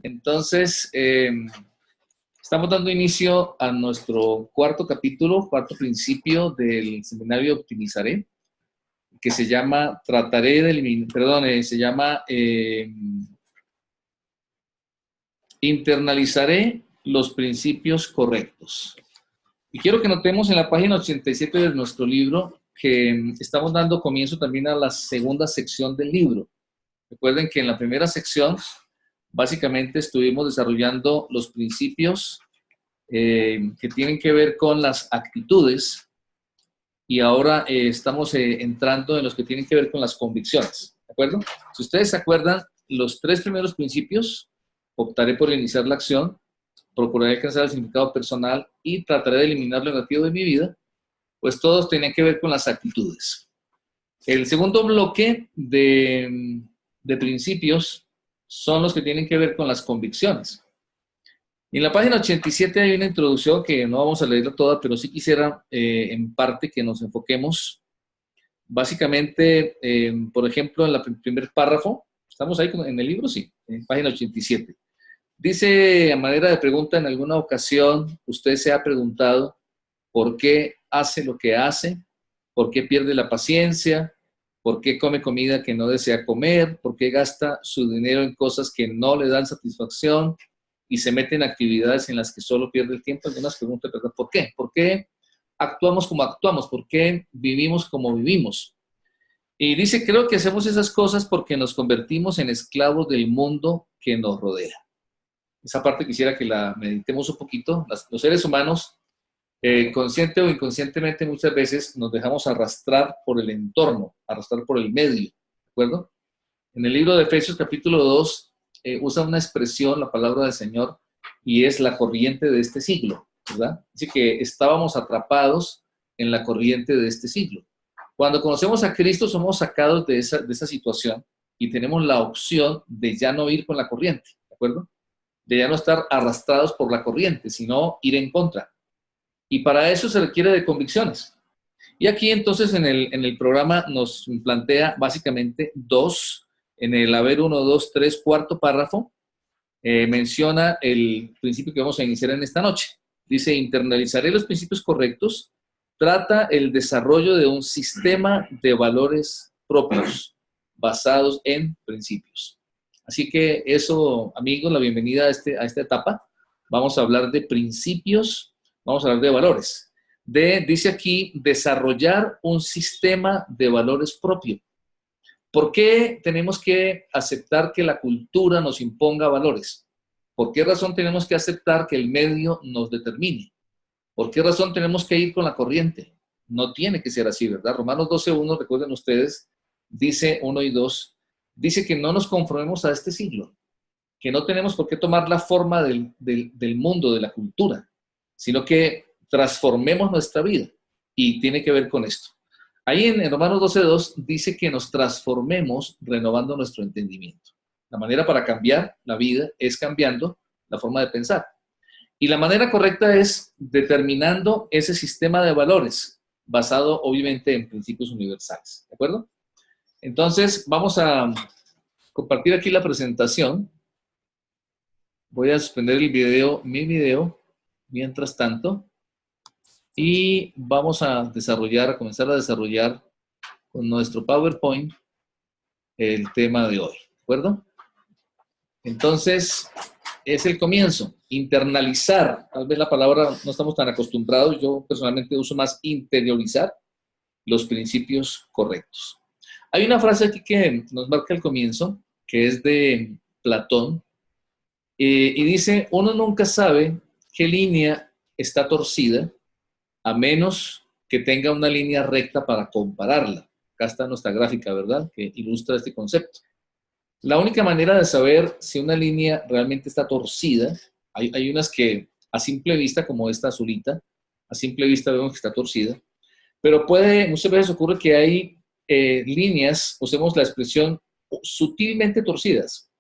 Entonces, estamos dando inicio a nuestro cuarto capítulo, cuarto principio del seminario Optimizaré, que se llama Internalizaré los principios correctos. Y quiero que notemos en la página 87 de nuestro libro que estamos dando comienzo también a la segunda sección del libro. Recuerden que en la primera sección básicamente estuvimos desarrollando los principios que tienen que ver con las actitudes y ahora estamos entrando en los que tienen que ver con las convicciones, ¿de acuerdo? Si ustedes se acuerdan, los tres primeros principios: optaré por iniciar la acción, procuraré alcanzar el significado personal y trataré de eliminar lo negativo de mi vida, pues todos tenían que ver con las actitudes. El segundo bloque de principios son los que tienen que ver con las convicciones. En la página 87 hay una introducción que no vamos a leerla toda, pero sí quisiera en parte que nos enfoquemos. Básicamente, por ejemplo, en el primer párrafo, ¿estamos ahí en el libro? Sí, en página 87. Dice, a manera de pregunta, en alguna ocasión usted se ha preguntado por qué hace lo que hace, por qué pierde la paciencia, por qué come comida que no desea comer, por qué gasta su dinero en cosas que no le dan satisfacción y se mete en actividades en las que solo pierde el tiempo. Algunas preguntas, ¿verdad? ¿Por qué? ¿Por qué actuamos como actuamos? ¿Por qué vivimos como vivimos? Y dice, creo que hacemos esas cosas porque nos convertimos en esclavos del mundo que nos rodea. Esa parte quisiera que la meditemos un poquito. Los seres humanos, consciente o inconscientemente, muchas veces nos dejamos arrastrar por el entorno, arrastrar por el medio, ¿de acuerdo? En el libro de Efesios capítulo 2 usa una expresión, la palabra del Señor, y es la corriente de este siglo, ¿verdad? Dice que estábamos atrapados en la corriente de este siglo. Cuando conocemos a Cristo somos sacados de esa situación y tenemos la opción de ya no ir con la corriente, ¿de acuerdo? De ya no estar arrastrados por la corriente, sino ir en contra. Y para eso se requiere de convicciones. Y aquí entonces en el programa nos plantea básicamente dos. En el haber 1, 2, 3, cuarto párrafo, menciona el principio que vamos a iniciar en esta noche. Dice, internalizaré los principios correctos, trata el desarrollo de un sistema de valores propios basados en principios. Así que eso, amigos, la bienvenida a esta etapa. Vamos a hablar de principios, vamos a hablar de valores. Dice aquí, desarrollar un sistema de valores propio. ¿Por qué tenemos que aceptar que la cultura nos imponga valores? ¿Por qué razón tenemos que aceptar que el medio nos determine? ¿Por qué razón tenemos que ir con la corriente? No tiene que ser así, ¿verdad? Romanos 12:1, recuerden ustedes, dice 1 y 2, dice que no nos conformemos a este siglo, que no tenemos por qué tomar la forma del mundo, de la cultura, sino que transformemos nuestra vida. Y tiene que ver con esto. Ahí en Romanos 12:2 dice que nos transformemos renovando nuestro entendimiento. La manera para cambiar la vida es cambiando la forma de pensar. Y la manera correcta es determinando ese sistema de valores basado obviamente en principios universales. ¿De acuerdo? Entonces vamos a compartir aquí la presentación. Voy a suspender mi video, mientras tanto. Y vamos a comenzar a desarrollar con nuestro PowerPoint el tema de hoy, ¿de acuerdo? Entonces, es el comienzo, internalizar. Tal vez la palabra no estamos tan acostumbrados, yo personalmente uso más interiorizar los principios correctos. Hay una frase aquí que nos marca el comienzo, que es de Platón, y dice, uno nunca sabe qué línea está torcida, a menos que tenga una línea recta para compararla. Acá está nuestra gráfica, ¿verdad?, que ilustra este concepto. La única manera de saber si una línea realmente está torcida, hay unas que a simple vista, como esta azulita, a simple vista vemos que está torcida, pero muchas veces ocurre que hay líneas, usemos la expresión, sutilmente torcidas,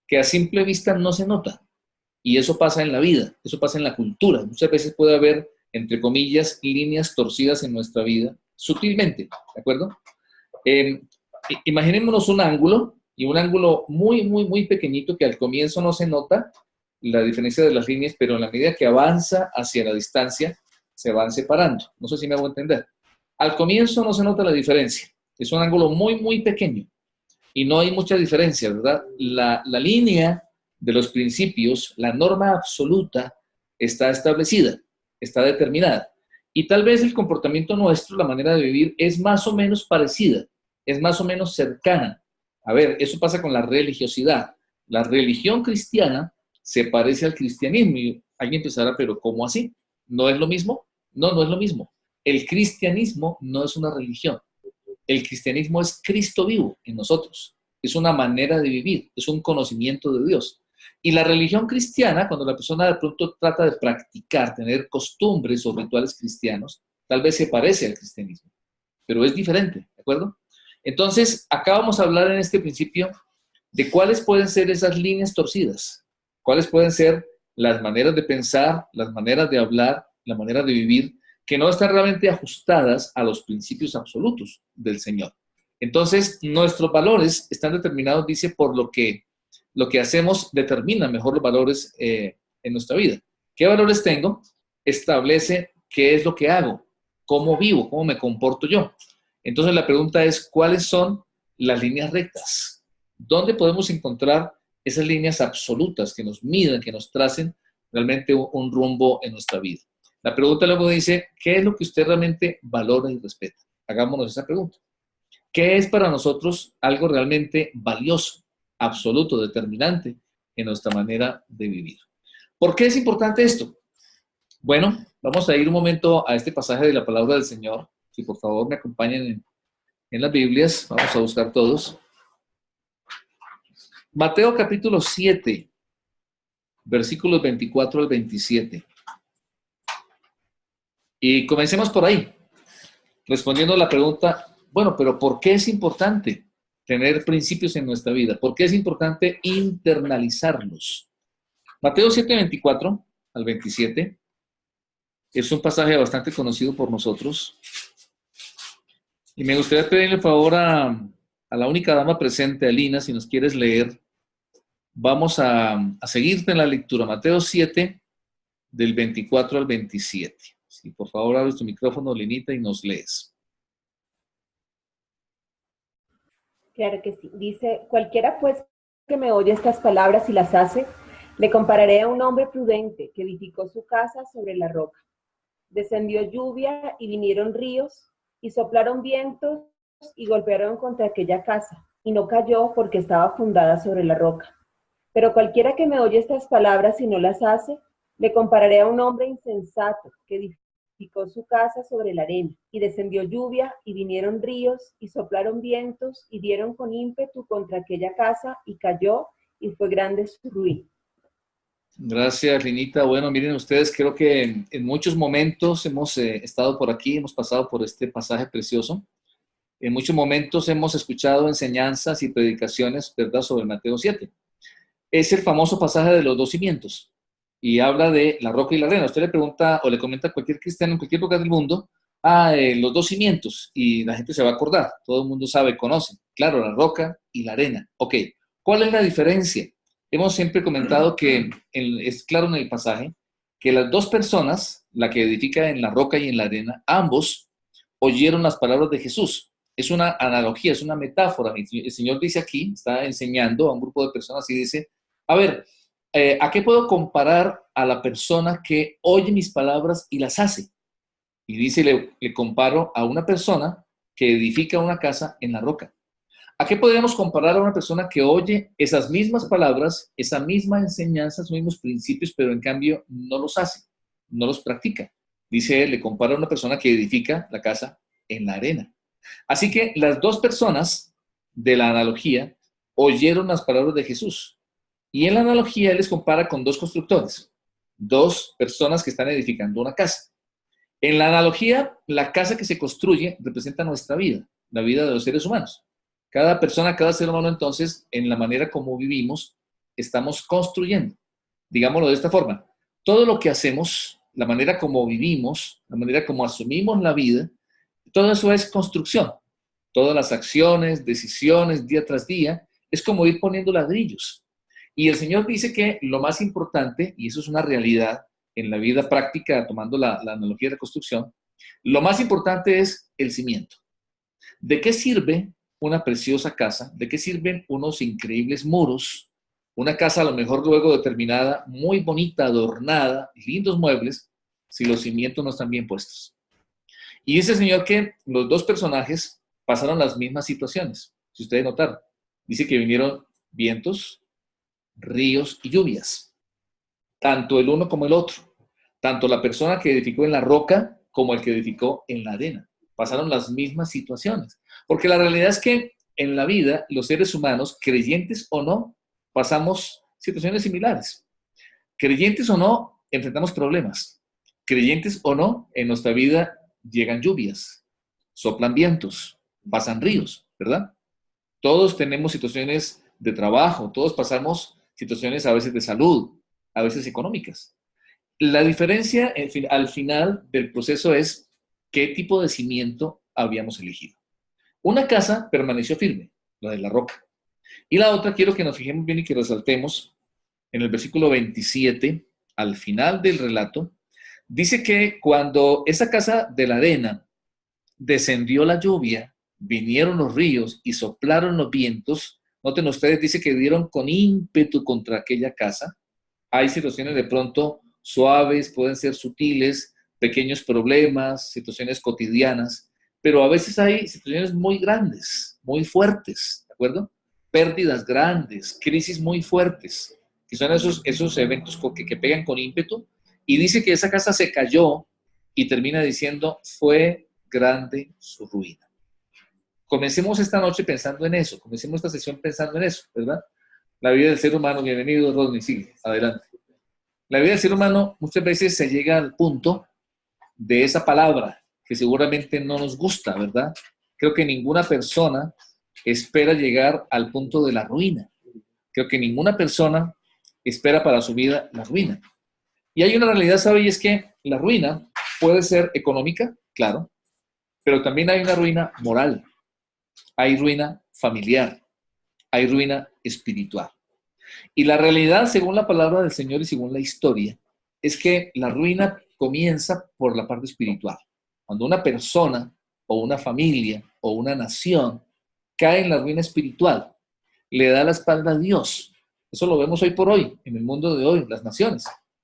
que a simple vista no se nota. Y eso pasa en la vida, eso pasa en la cultura. Muchas veces puede haber, entre comillas, líneas torcidas en nuestra vida, sutilmente, ¿de acuerdo? Imaginémonos un ángulo y un ángulo muy, muy, muy pequeñito que al comienzo no se nota la diferencia de las líneas, pero en la medida que avanza hacia la distancia, se van separando. No sé si me hago entender. Al comienzo no se nota la diferencia. Es un ángulo muy, muy pequeño y no hay mucha diferencia, ¿verdad? La línea de los principios, la norma absoluta, está establecida, está determinada. Y tal vez el comportamiento nuestro, la manera de vivir, es más o menos parecida, es más o menos cercana. A ver, eso pasa con la religiosidad. La religión cristiana se parece al cristianismo. Y alguien pensará, pero ¿cómo así? ¿No es lo mismo? No, no es lo mismo. El cristianismo no es una religión. El cristianismo es Cristo vivo en nosotros. Es una manera de vivir, es un conocimiento de Dios. Y la religión cristiana, cuando la persona de pronto trata de practicar, tener costumbres o rituales cristianos, tal vez se parece al cristianismo, pero es diferente, ¿de acuerdo? Entonces, acá vamos a hablar en este principio de cuáles pueden ser esas líneas torcidas, cuáles pueden ser las maneras de pensar, las maneras de hablar, la manera de vivir, que no están realmente ajustadas a los principios absolutos del Señor. Entonces, nuestros valores están determinados, dice, por lo que hacemos determina mejor los valores en nuestra vida. ¿Qué valores tengo? Establece qué es lo que hago, cómo vivo, cómo me comporto yo. Entonces, la pregunta es, ¿cuáles son las líneas rectas? ¿Dónde podemos encontrar esas líneas absolutas que nos midan, que nos tracen realmente un rumbo en nuestra vida? La pregunta luego dice, ¿qué es lo que usted realmente valora y respeta? Hagámonos esa pregunta. ¿Qué es para nosotros algo realmente valioso, absoluto, determinante en nuestra manera de vivir? ¿Por qué es importante esto? Bueno, vamos a ir un momento a este pasaje de la palabra del Señor. Si por favor me acompañen en las Biblias, vamos a buscar todos. Mateo capítulo 7, versículos 24 al 27. Y comencemos por ahí, respondiendo a la pregunta, bueno, pero ¿por qué es importante tener principios en nuestra vida? ¿Por qué es importante internalizarlos? Mateo 7, 24 al 27 es un pasaje bastante conocido por nosotros. Y me gustaría pedirle favor a la única dama presente, Alina, si nos quieres leer. Vamos a seguirte en la lectura. Mateo 7, del 24 al 27. Si por favor abres tu micrófono, Linita, y nos lees. Claro que sí. Dice, cualquiera pues que me oye estas palabras y las hace, le compararé a un hombre prudente que edificó su casa sobre la roca. Descendió lluvia y vinieron ríos y soplaron vientos y golpearon contra aquella casa y no cayó porque estaba fundada sobre la roca. Pero cualquiera que me oye estas palabras y no las hace, le compararé a un hombre insensato que edificó su casa sobre la arena, y descendió lluvia, y vinieron ríos, y soplaron vientos, y dieron con ímpetu contra aquella casa, y cayó, y fue grande su ruina. Gracias, Linita. Bueno, miren ustedes, creo que en muchos momentos hemos estado por aquí, hemos pasado por este pasaje precioso. En muchos momentos hemos escuchado enseñanzas y predicaciones, ¿verdad?, sobre Mateo 7. Es el famoso pasaje de los dos cimientos y habla de la roca y la arena. Usted le pregunta o le comenta a cualquier cristiano en cualquier lugar del mundo, los dos cimientos, y la gente se va a acordar. Todo el mundo sabe, conoce. Claro, la roca y la arena. Ok, ¿cuál es la diferencia? Hemos siempre comentado que es claro en el pasaje que las dos personas, la que edifica en la roca y en la arena, ambos oyeron las palabras de Jesús. Es una analogía, es una metáfora. El Señor dice aquí, está enseñando a un grupo de personas y dice, a ver, ¿a qué puedo comparar a la persona que oye mis palabras y las hace? Y dice, le comparo a una persona que edifica una casa en la roca. ¿A qué podríamos comparar a una persona que oye esas mismas palabras, esa misma enseñanza, esos mismos principios, pero en cambio no los hace, no los practica? Dice, le compara a una persona que edifica la casa en la arena. Así que las dos personas de la analogía oyeron las palabras de Jesús. Y en la analogía él les compara con dos constructores, dos personas que están edificando una casa. En la analogía, la casa que se construye representa nuestra vida, la vida de los seres humanos. Cada persona, cada ser humano, entonces, en la manera como vivimos, estamos construyendo. Digámoslo de esta forma. Todo lo que hacemos, la manera como vivimos, la manera como asumimos la vida, todo eso es construcción. Todas las acciones, decisiones, día tras día, Es como ir poniendo ladrillos. Y el Señor dice que lo más importante, y eso es una realidad en la vida práctica, tomando la analogía de la construcción, lo más importante es el cimiento. ¿De qué sirve una preciosa casa? ¿De qué sirven unos increíbles muros? Una casa a lo mejor luego determinada, muy bonita, adornada, lindos muebles, si los cimientos no están bien puestos. Y dice el Señor que los dos personajes pasaron las mismas situaciones. Si ustedes notaron, dice que vinieron vientos, ríos y lluvias. Tanto el uno como el otro. Tanto la persona que edificó en la roca como el que edificó en la arena. Pasaron las mismas situaciones. Porque la realidad es que en la vida, los seres humanos, creyentes o no, pasamos situaciones similares. Creyentes o no, enfrentamos problemas. Creyentes o no, en nuestra vida llegan lluvias, soplan vientos, pasan ríos, ¿verdad? Todos tenemos situaciones de trabajo, todos pasamos situaciones a veces de salud, a veces económicas. La diferencia al final del proceso es qué tipo de cimiento habíamos elegido. Una casa permaneció firme, la de la roca. Y la otra quiero que nos fijemos bien y que resaltemos en el versículo 27, al final del relato, dice que cuando esa casa de la arena descendió la lluvia, vinieron los ríos y soplaron los vientos, noten ustedes, dice que dieron con ímpetu contra aquella casa. Hay situaciones de pronto suaves, pueden ser sutiles, pequeños problemas, situaciones cotidianas, pero a veces hay situaciones muy grandes, muy fuertes, ¿de acuerdo? Pérdidas grandes, crisis muy fuertes, que son esos eventos que pegan con ímpetu. Y dice que esa casa se cayó y termina diciendo, fue grande su ruina. Comencemos esta noche pensando en eso, comencemos esta sesión pensando en eso, ¿verdad? La vida del ser humano, bienvenido Rodney, sigue, adelante. La vida del ser humano muchas veces se llega al punto de esa palabra que seguramente no nos gusta, ¿verdad? Creo que ninguna persona espera llegar al punto de la ruina. Creo que ninguna persona espera para su vida la ruina. Y hay una realidad, ¿sabe? Y es que la ruina puede ser económica, claro, pero también hay una ruina moral, hay ruina familiar, hay ruina espiritual. Y la realidad, según la palabra del Señor y según la historia, es que la ruina comienza por la parte espiritual. Cuando una persona o una familia o una nación cae en la ruina espiritual, le da la espalda a Dios. Eso lo vemos hoy por hoy, en el mundo de hoy, las naciones.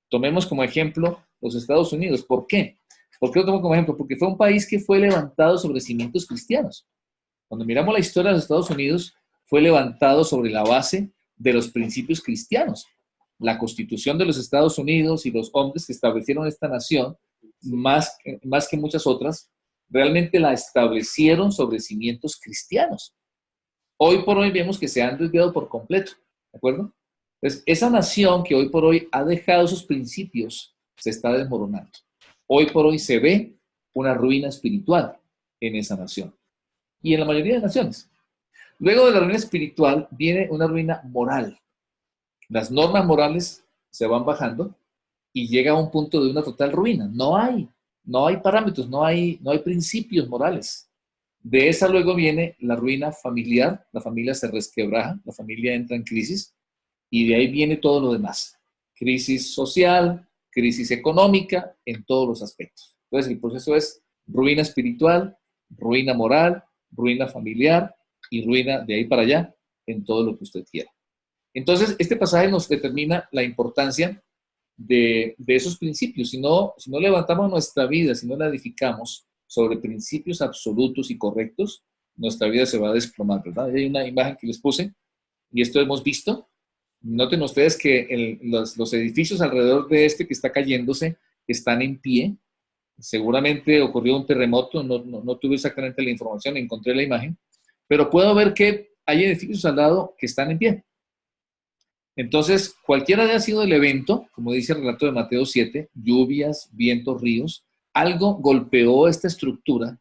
Tomemos como ejemplo los Estados Unidos. ¿Por qué? ¿Por qué lo tomo como ejemplo? Porque fue un país que fue levantado sobre cimientos cristianos. Cuando miramos la historia de los Estados Unidos, fue levantado sobre la base de los principios cristianos. La Constitución de los Estados Unidos y los hombres que establecieron esta nación, más que muchas otras, realmente la establecieron sobre cimientos cristianos. Hoy por hoy vemos que se han desviado por completo, ¿de acuerdo? Entonces, esa nación que hoy por hoy ha dejado sus principios se está desmoronando. Hoy por hoy se ve una ruina espiritual en esa nación y en la mayoría de naciones. Luego de la ruina espiritual viene una ruina moral. Las normas morales se van bajando y llega a un punto de una total ruina. No hay parámetros, no hay principios morales. De esa luego viene la ruina familiar, la familia se resquebraja, la familia entra en crisis y de ahí viene todo lo demás. Crisis social, crisis económica, en todos los aspectos. Entonces el proceso es ruina espiritual, ruina moral, ruina familiar y ruina de ahí para allá en todo lo que usted quiera. Entonces este pasaje nos determina la importancia de esos principios. Si no levantamos nuestra vida, si no la edificamos sobre principios absolutos y correctos, nuestra vida se va a desplomar, ¿verdad? Hay una imagen que les puse y esto hemos visto. Noten ustedes que los edificios alrededor de este que está cayéndose están en pie. Seguramente ocurrió un terremoto, no tuve exactamente la información, encontré la imagen, pero puedo ver que hay edificios al lado que están en pie. Entonces, cualquiera haya sido el evento, como dice el relato de Mateo 7, lluvias, vientos, ríos, algo golpeó esta estructura,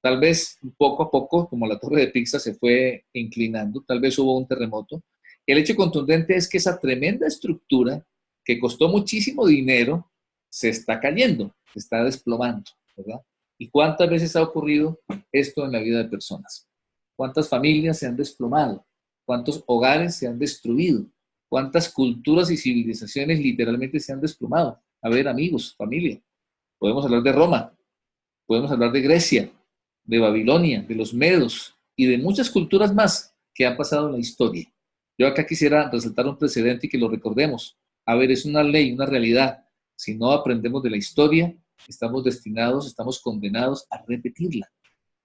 tal vez poco a poco, como la torre de Pisa se fue inclinando, tal vez hubo un terremoto. El hecho contundente es que esa tremenda estructura, que costó muchísimo dinero, se está cayendo, se está desplomando, ¿verdad? ¿Y cuántas veces ha ocurrido esto en la vida de personas? ¿Cuántas familias se han desplomado? cuántos hogares se han destruido, cuántas culturas y civilizaciones literalmente se han desplomado. A ver, amigos, familia, podemos hablar de Roma, podemos hablar de Grecia, de Babilonia, de los medos y de muchas culturas más que han pasado en la historia. Yo acá quisiera resaltar un precedente y que lo recordemos. A ver, es una ley, una realidad. Si no aprendemos de la historia, estamos destinados, estamos condenados a repetirla.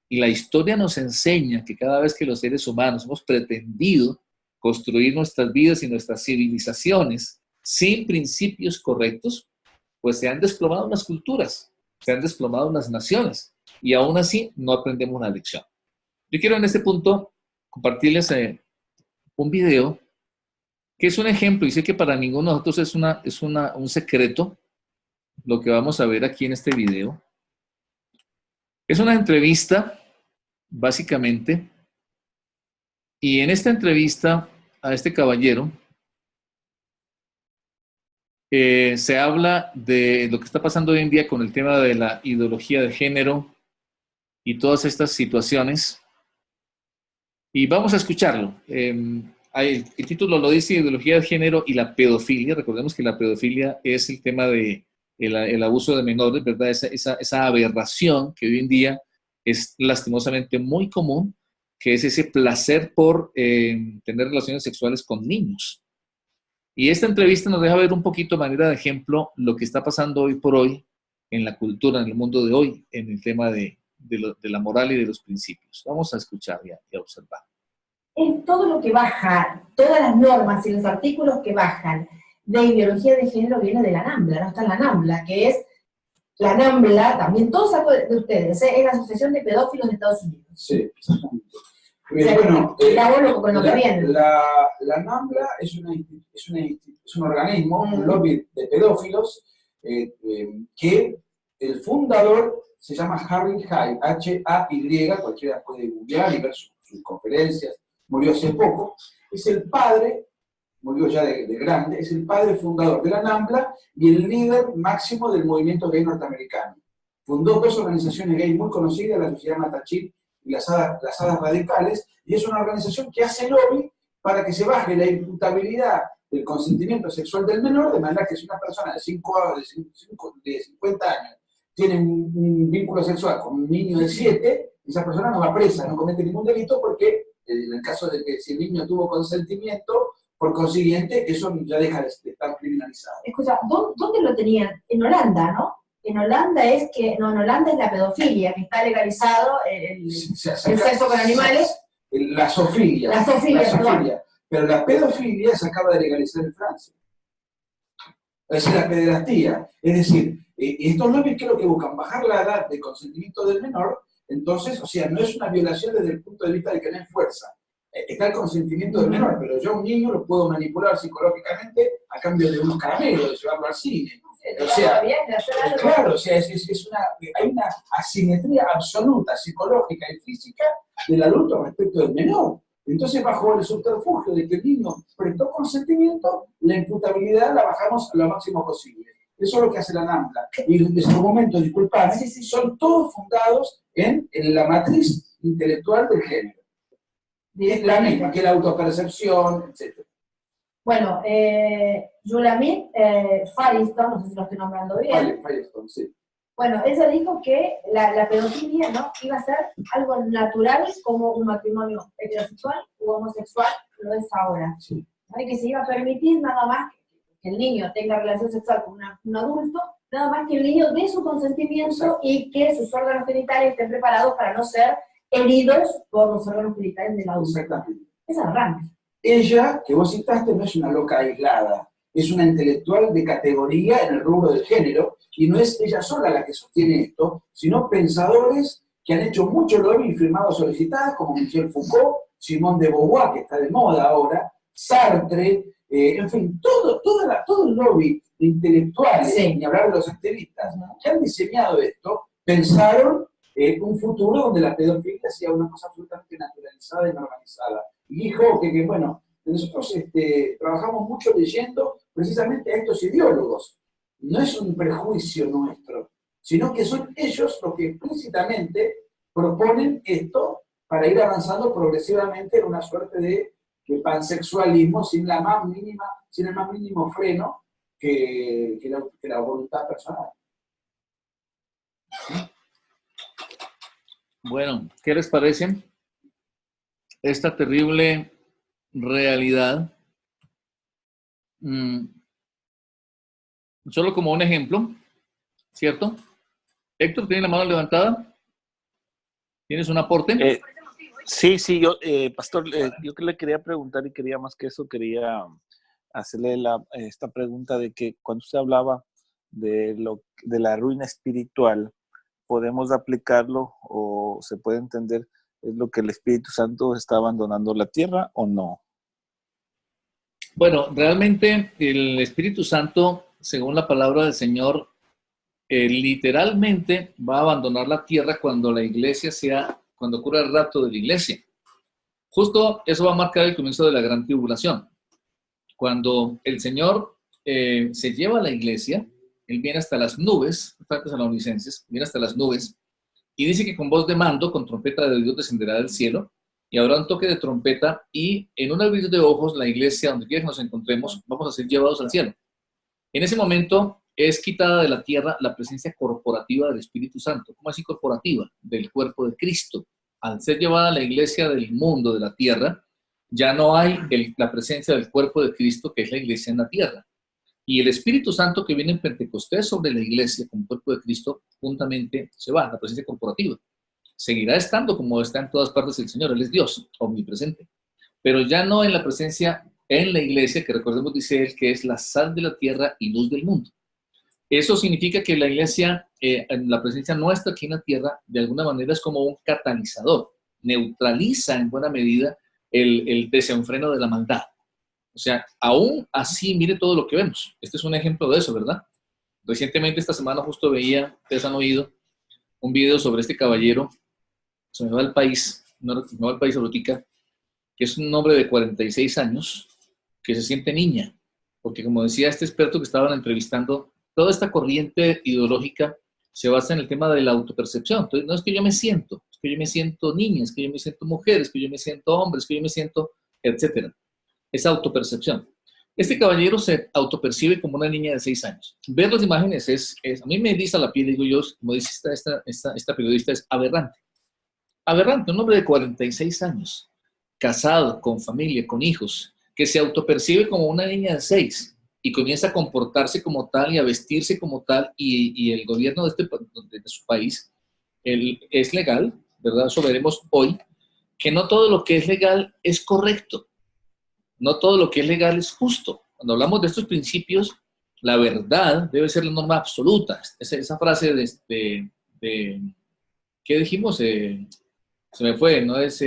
Y la historia nos enseña que cada vez que los seres humanos hemos pretendido construir nuestras vidas y nuestras civilizaciones sin principios correctos, pues se han desplomado unas culturas, se han desplomado unas naciones, y aún así no aprendemos una lección. Yo quiero en este punto compartirles un video que es un ejemplo, y sé que para ninguno de nosotros es un secreto lo que vamos a ver aquí en este video. Es una entrevista, básicamente, y en esta entrevista a este caballero se habla de lo que está pasando hoy en día con el tema de la ideología de género y todas estas situaciones. Y vamos a escucharlo. El título lo dice: ideología de género y la pedofilia. Recordemos que la pedofilia es el tema de el abuso de menores, ¿verdad? Esa aberración que hoy en día es lastimosamente muy común, que es ese placer por tener relaciones sexuales con niños. Y esta entrevista nos deja ver un poquito de manera de ejemplo lo que está pasando hoy por hoy en la cultura, en el mundo de hoy, en el tema de la moral y de los principios. Vamos a escuchar y a observar. Es todo lo que baja, todas las normas y los artículos que bajan de ideología de género viene de la NAMBLA, no está en la NAMBLA, que es la NAMBLA, también todos saco de ustedes, es la Asociación de Pedófilos de Estados Unidos. Sí, exactamente. O sea, Bueno, con lo que viene. la NAMBLA es un organismo, un lobby de pedófilos, que el fundador se llama Harry Hay, H-A-Y, cualquiera puede googlear y ver sus conferencias, murió hace poco, es el padre, murió ya de grande, es el padre fundador de la NAMBLA y el líder máximo del movimiento gay norteamericano. Fundó dos organizaciones gay muy conocidas, la Sociedad Matachín y las Hadas Radicales, y es una organización que hace lobby para que se baje la imputabilidad del consentimiento sexual del menor, de manera que si una persona de 50 años tiene un vínculo sexual con un niño de 7, esa persona no va presa, no comete ningún delito, porque en el caso de que si el niño tuvo consentimiento, por consiguiente, eso ya deja de estar criminalizado. Escucha, ¿dónde lo tenían? En Holanda, ¿no? En Holanda es la pedofilia, que está legalizado el sexo con animales. La zoofilia. La zoofilia. Pero la pedofilia se acaba de legalizar en Francia. Es decir, la pederastía. Es decir, estos lobbies, ¿qué es lo que buscan? Bajar la edad de consentimiento del menor. Entonces, o sea, no es una violación desde el punto de vista de que no hay fuerza. Está el consentimiento del menor, pero yo a un niño lo puedo manipular psicológicamente a cambio de unos caramelos, de llevarlo al cine. O sea, claro, o sea, hay una asimetría absoluta, psicológica y física del adulto respecto del menor. Entonces, bajo el subterfugio de que el niño prestó consentimiento, la imputabilidad la bajamos a lo máximo posible. Eso es lo que hace la NAMBLA. Y en su momento, disculpad, son todos fundados en la matriz intelectual del género. Es la misma, que la autopercepción, etc. Bueno, Shulamit Firestone, no sé si lo estoy nombrando bien. Firestone, sí. Bueno, ella dijo que la pedofilia, ¿no?, iba a ser algo natural como un matrimonio heterosexual u homosexual lo es ahora. Sí. ¿Sabe? Que se iba a permitir nada más que el niño tenga relación sexual con un adulto, nada más que el niño dé su consentimiento. Exacto. Y que sus órganos genitales estén preparados para no ser heridos por los órganos genitales del adulto. Exactamente. Es arranque. Ella, que vos citaste, no es una loca aislada, es una intelectual de categoría en el rubro del género, y no es ella sola la que sostiene esto, sino pensadores que han hecho mucho lobby y firmado solicitadas, como Michel Foucault, Simone de Beauvoir, que está de moda ahora, Sartre, en fin, todo el lobby intelectual, sí, ni hablar de los activistas, ¿no?, que han diseñado esto, pensaron un futuro donde la pedofilia sea una cosa absolutamente naturalizada y normalizada. Y dijo que bueno, nosotros trabajamos mucho leyendo precisamente a estos ideólogos. No es un prejuicio nuestro, sino que son ellos los que explícitamente proponen esto para ir avanzando progresivamente en una suerte de que pansexualismo sin el más mínimo freno que la voluntad personal. Bueno, ¿qué les parece esta terrible realidad? Solo como un ejemplo, ¿cierto? Héctor, ¿tiene la mano levantada? ¿Tienes un aporte? Sí, yo, pastor, yo que le quería preguntar y quería más que eso, quería hacerle esta pregunta de que cuando usted hablaba de la ruina espiritual, ¿podemos aplicarlo o se puede entender es lo que el Espíritu Santo está abandonando la tierra o no? Bueno, realmente el Espíritu Santo, según la palabra del Señor, literalmente va a abandonar la tierra cuando la iglesia cuando ocurra el rapto de la iglesia. Justo eso va a marcar el comienzo de la gran tribulación. Cuando el Señor se lleva a la iglesia, Él viene hasta las nubes, Tesalonicenses, viene hasta las nubes, y dice que con voz de mando, con trompeta de Dios descenderá del cielo, y habrá un toque de trompeta, y en un abrir de ojos, la iglesia, donde quiera que nos encontremos, vamos a ser llevados al cielo. En ese momento es quitada de la tierra la presencia corporativa del Espíritu Santo. ¿Cómo así corporativa? Del cuerpo de Cristo. Al ser llevada a la iglesia del mundo, de la tierra, ya no hay la presencia del cuerpo de Cristo, que es la iglesia en la tierra. Y el Espíritu Santo que viene en Pentecostés sobre la iglesia como cuerpo de Cristo, juntamente se va, la presencia corporativa. Seguirá estando como está en todas partes el Señor. Él es Dios, omnipresente. Pero ya no en la presencia en la iglesia, que recordemos, dice él, que es la sal de la tierra y luz del mundo. Eso significa que la iglesia, en la presencia nuestra aquí en la tierra, de alguna manera es como un catalizador. Neutraliza en buena medida el desenfreno de la maldad. O sea, aún así, mire todo lo que vemos. Este es un ejemplo de eso, ¿verdad? Recientemente, esta semana, justo veía, ustedes han oído, un video sobre este caballero, se me va al país, no me va al país ahorita, que es un hombre de 46 años, que se siente niña, porque como decía este experto que estaban entrevistando, toda esta corriente ideológica se basa en el tema de la autopercepción. Entonces, no es que yo me siento, es que yo me siento niña, es que yo me siento mujer, es que yo me siento hombre, es que yo me siento, etcétera. Esa autopercepción. Este caballero se autopercibe como una niña de 6 años. Ver las imágenes a mí me eriza la piel, digo yo, como dice esta periodista, es aberrante. Aberrante, un hombre de 46 años, casado, con familia, con hijos, que se autopercibe como una niña de 6 y comienza a comportarse como tal y a vestirse como tal, y el gobierno de su país es legal, ¿verdad? Eso veremos hoy, que no todo lo que es legal es correcto, no todo lo que es legal es justo. Cuando hablamos de estos principios, la verdad debe ser la norma absoluta. Esa frase ¿qué dijimos? Se me fue, no es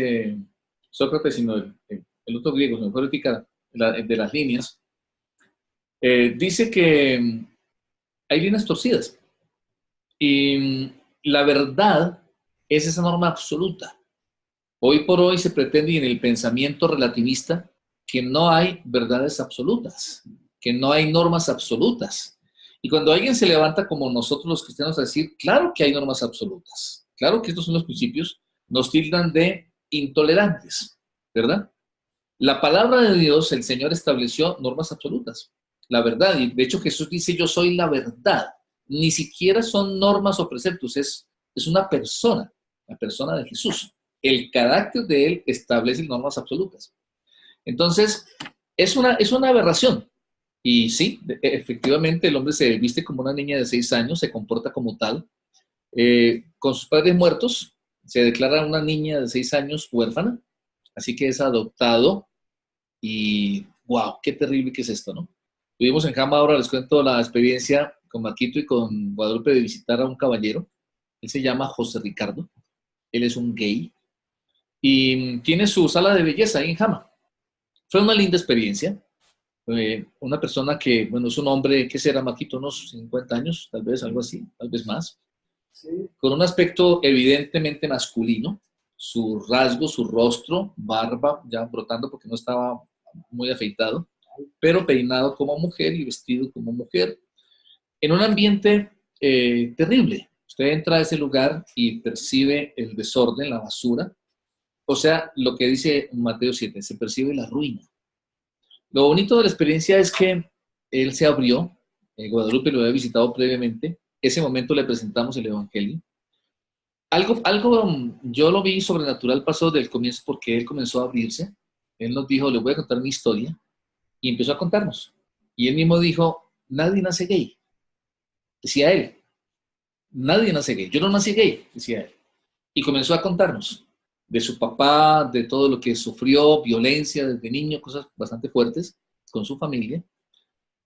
Sócrates, sino el otro griego, se me fue ahorita de las líneas. Dice que hay líneas torcidas. Y la verdad es esa norma absoluta. Hoy por hoy se pretende en el pensamiento relativista que no hay verdades absolutas, que no hay normas absolutas. Y cuando alguien se levanta como nosotros los cristianos a decir, claro que hay normas absolutas, claro que estos son los principios, nos tildan de intolerantes, ¿verdad? La palabra de Dios, el Señor estableció normas absolutas, la verdad, y de hecho Jesús dice, yo soy la verdad. Ni siquiera son normas o preceptos, es una persona, la persona de Jesús. El carácter de Él establece normas absolutas. Entonces, es una aberración. Y sí, efectivamente, el hombre se viste como una niña de 6 años, se comporta como tal. Con sus padres muertos, se declara una niña de 6 años huérfana, así que es adoptado. Y, wow, qué terrible que es esto, ¿no? Tuvimos en Jama, ahora les cuento la experiencia con Marquito y con Guadalupe de visitar a un caballero. Él se llama José Ricardo. Él es un gay. Y tiene su sala de belleza ahí en Jama. Fue una linda experiencia. Una persona que, bueno, es un hombre, ¿qué será, Marquito? Unos 50 años, tal vez, algo así, tal vez más. Sí. Con un aspecto evidentemente masculino. Su rasgo, su rostro, barba ya brotando porque no estaba muy afeitado, pero peinado como mujer y vestido como mujer. En un ambiente terrible. Usted entra a ese lugar y percibe el desorden, la basura, O sea, lo que dice Mateo 7, se percibe la ruina. Lo bonito de la experiencia es que él se abrió, Guadalupe lo había visitado previamente, ese momento le presentamos el Evangelio. Algo yo lo vi sobrenatural pasó del comienzo porque él comenzó a abrirse. Él nos dijo, les voy a contar mi historia, y empezó a contarnos. Y él mismo dijo, nadie nace gay, decía él. Nadie nace gay. Yo no nací gay, decía él. Y comenzó a contarnos de su papá, de todo lo que sufrió, violencia desde niño, cosas bastante fuertes con su familia.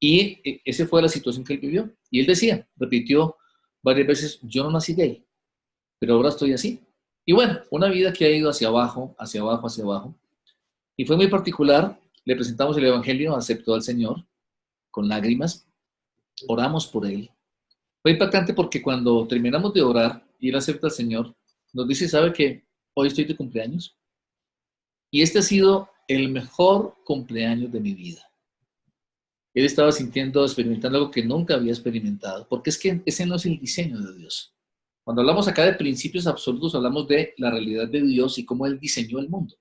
Y esa fue la situación que él vivió. Y él decía, repitió varias veces, yo no nací gay, pero ahora estoy así. Y bueno, una vida que ha ido hacia abajo, hacia abajo, hacia abajo. Y fue muy particular. Le presentamos el Evangelio, aceptó al Señor con lágrimas. Oramos por él. Fue impactante porque cuando terminamos de orar y él acepta al Señor, nos dice, ¿sabe que hoy estoy de cumpleaños? Y este ha sido el mejor cumpleaños de mi vida. Él estaba sintiendo, experimentando algo que nunca había experimentado, porque es que ese no es el diseño de Dios. Cuando hablamos acá de principios absolutos, hablamos de la realidad de Dios y cómo Él diseñó el mundo.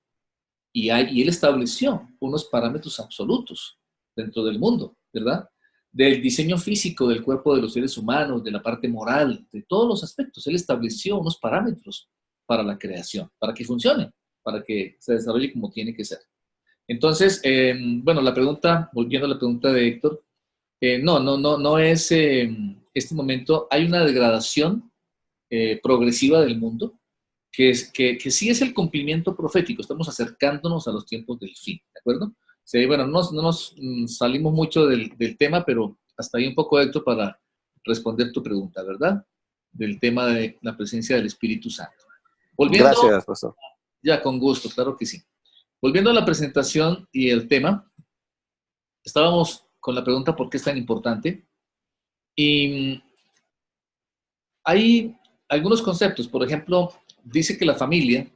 Y Él estableció unos parámetros absolutos dentro del mundo, ¿verdad? Del diseño físico del cuerpo de los seres humanos, de la parte moral, de todos los aspectos. Él estableció unos parámetros para la creación, para que funcione, para que se desarrolle como tiene que ser. Entonces, bueno, la pregunta, volviendo a la pregunta de Héctor, no es este momento, hay una degradación progresiva del mundo, que sí es el cumplimiento profético, estamos acercándonos a los tiempos del fin, ¿de acuerdo? Sí, bueno, no nos salimos mucho del tema, pero hasta ahí un poco, Héctor, para responder tu pregunta, ¿verdad? Del tema de la presencia del Espíritu Santo. Volviendo, Gracias, pastor. ya, con gusto, claro que sí. Volviendo a la presentación y el tema, estábamos con la pregunta ¿por qué es tan importante? Y hay algunos conceptos, por ejemplo, dice que la familia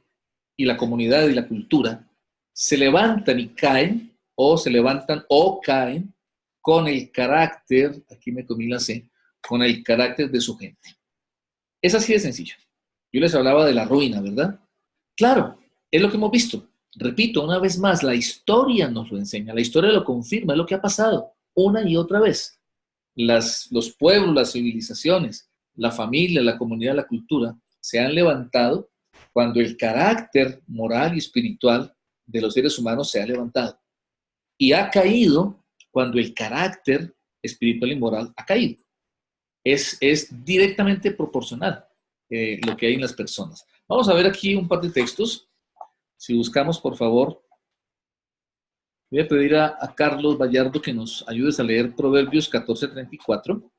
y la comunidad y la cultura se levantan y caen, o se levantan o caen con el carácter, aquí me comí la C, con el carácter de su gente. Es así de sencillo. Yo les hablaba de la ruina, ¿verdad? Claro, es lo que hemos visto. Repito, una vez más, la historia nos lo enseña, la historia lo confirma, es lo que ha pasado una y otra vez. Los pueblos, las civilizaciones, la familia, la comunidad, la cultura se han levantado cuando el carácter moral y espiritual de los seres humanos se ha levantado. Y ha caído cuando el carácter espiritual y moral ha caído. Es directamente proporcional lo que hay en las personas. Vamos a ver aquí un par de textos. Si buscamos, por favor, voy a pedir a Carlos Vallardo que nos ayudes a leer Proverbios 14:34.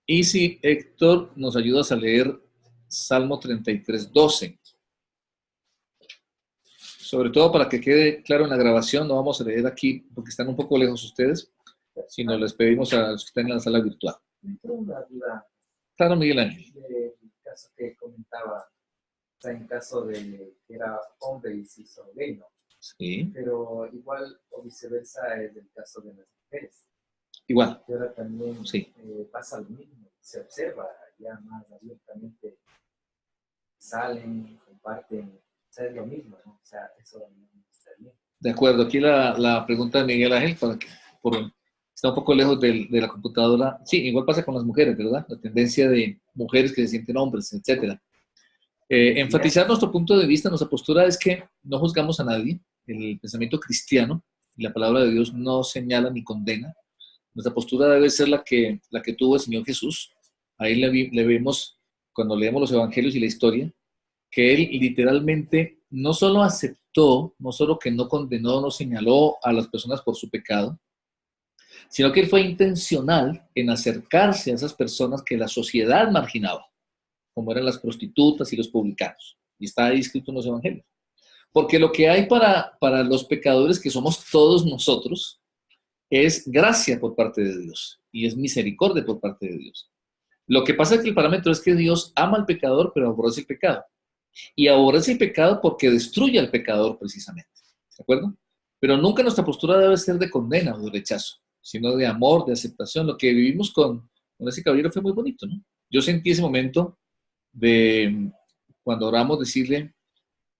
Y si Héctor nos ayudas a leer Salmo 33:12. Sobre todo para que quede claro en la grabación, no vamos a leer aquí porque están un poco lejos ustedes, sino les pedimos a los que están en la sala virtual. Tengo una duda Claro, Miguel Ángel. del caso que comentaba, o sea, en caso de que era hombre y se hizo gay, ¿no? Sí, Pero igual o viceversa es el caso de las mujeres. igual. Y ahora también Sí. pasa lo mismo, se observa ya más abiertamente, salen, comparten, o sea, es lo mismo, ¿no? O sea, eso no está bien. De acuerdo. Aquí la pregunta de Miguel Ángel, está un poco lejos de la computadora. Sí, igual pasa con las mujeres, ¿verdad? La tendencia de mujeres que se sienten hombres, etcétera. Enfatizar nuestro punto de vista, nuestra postura es que no juzgamos a nadie. El pensamiento cristiano y la palabra de Dios no señala ni condena. Nuestra postura debe ser la que tuvo el Señor Jesús. Ahí le vemos, cuando leemos los evangelios y la historia, que Él literalmente no solo aceptó, no solo que no condenó, no señaló a las personas por su pecado, sino que Él fue intencional en acercarse a esas personas que la sociedad marginaba, como eran las prostitutas y los publicanos. Y está ahí escrito en los evangelios. Porque lo que hay para los pecadores, que somos todos nosotros, es gracia por parte de Dios y es misericordia por parte de Dios. Lo que pasa es que el parámetro es que Dios ama al pecador, pero aborrece el pecado. Y aborrece el pecado porque destruye al pecador precisamente. ¿De acuerdo? Pero nunca nuestra postura debe ser de condena o de rechazo, sino de amor, de aceptación. Lo que vivimos con ese caballero fue muy bonito, ¿no? Yo sentí ese momento de, cuando oramos, decirle,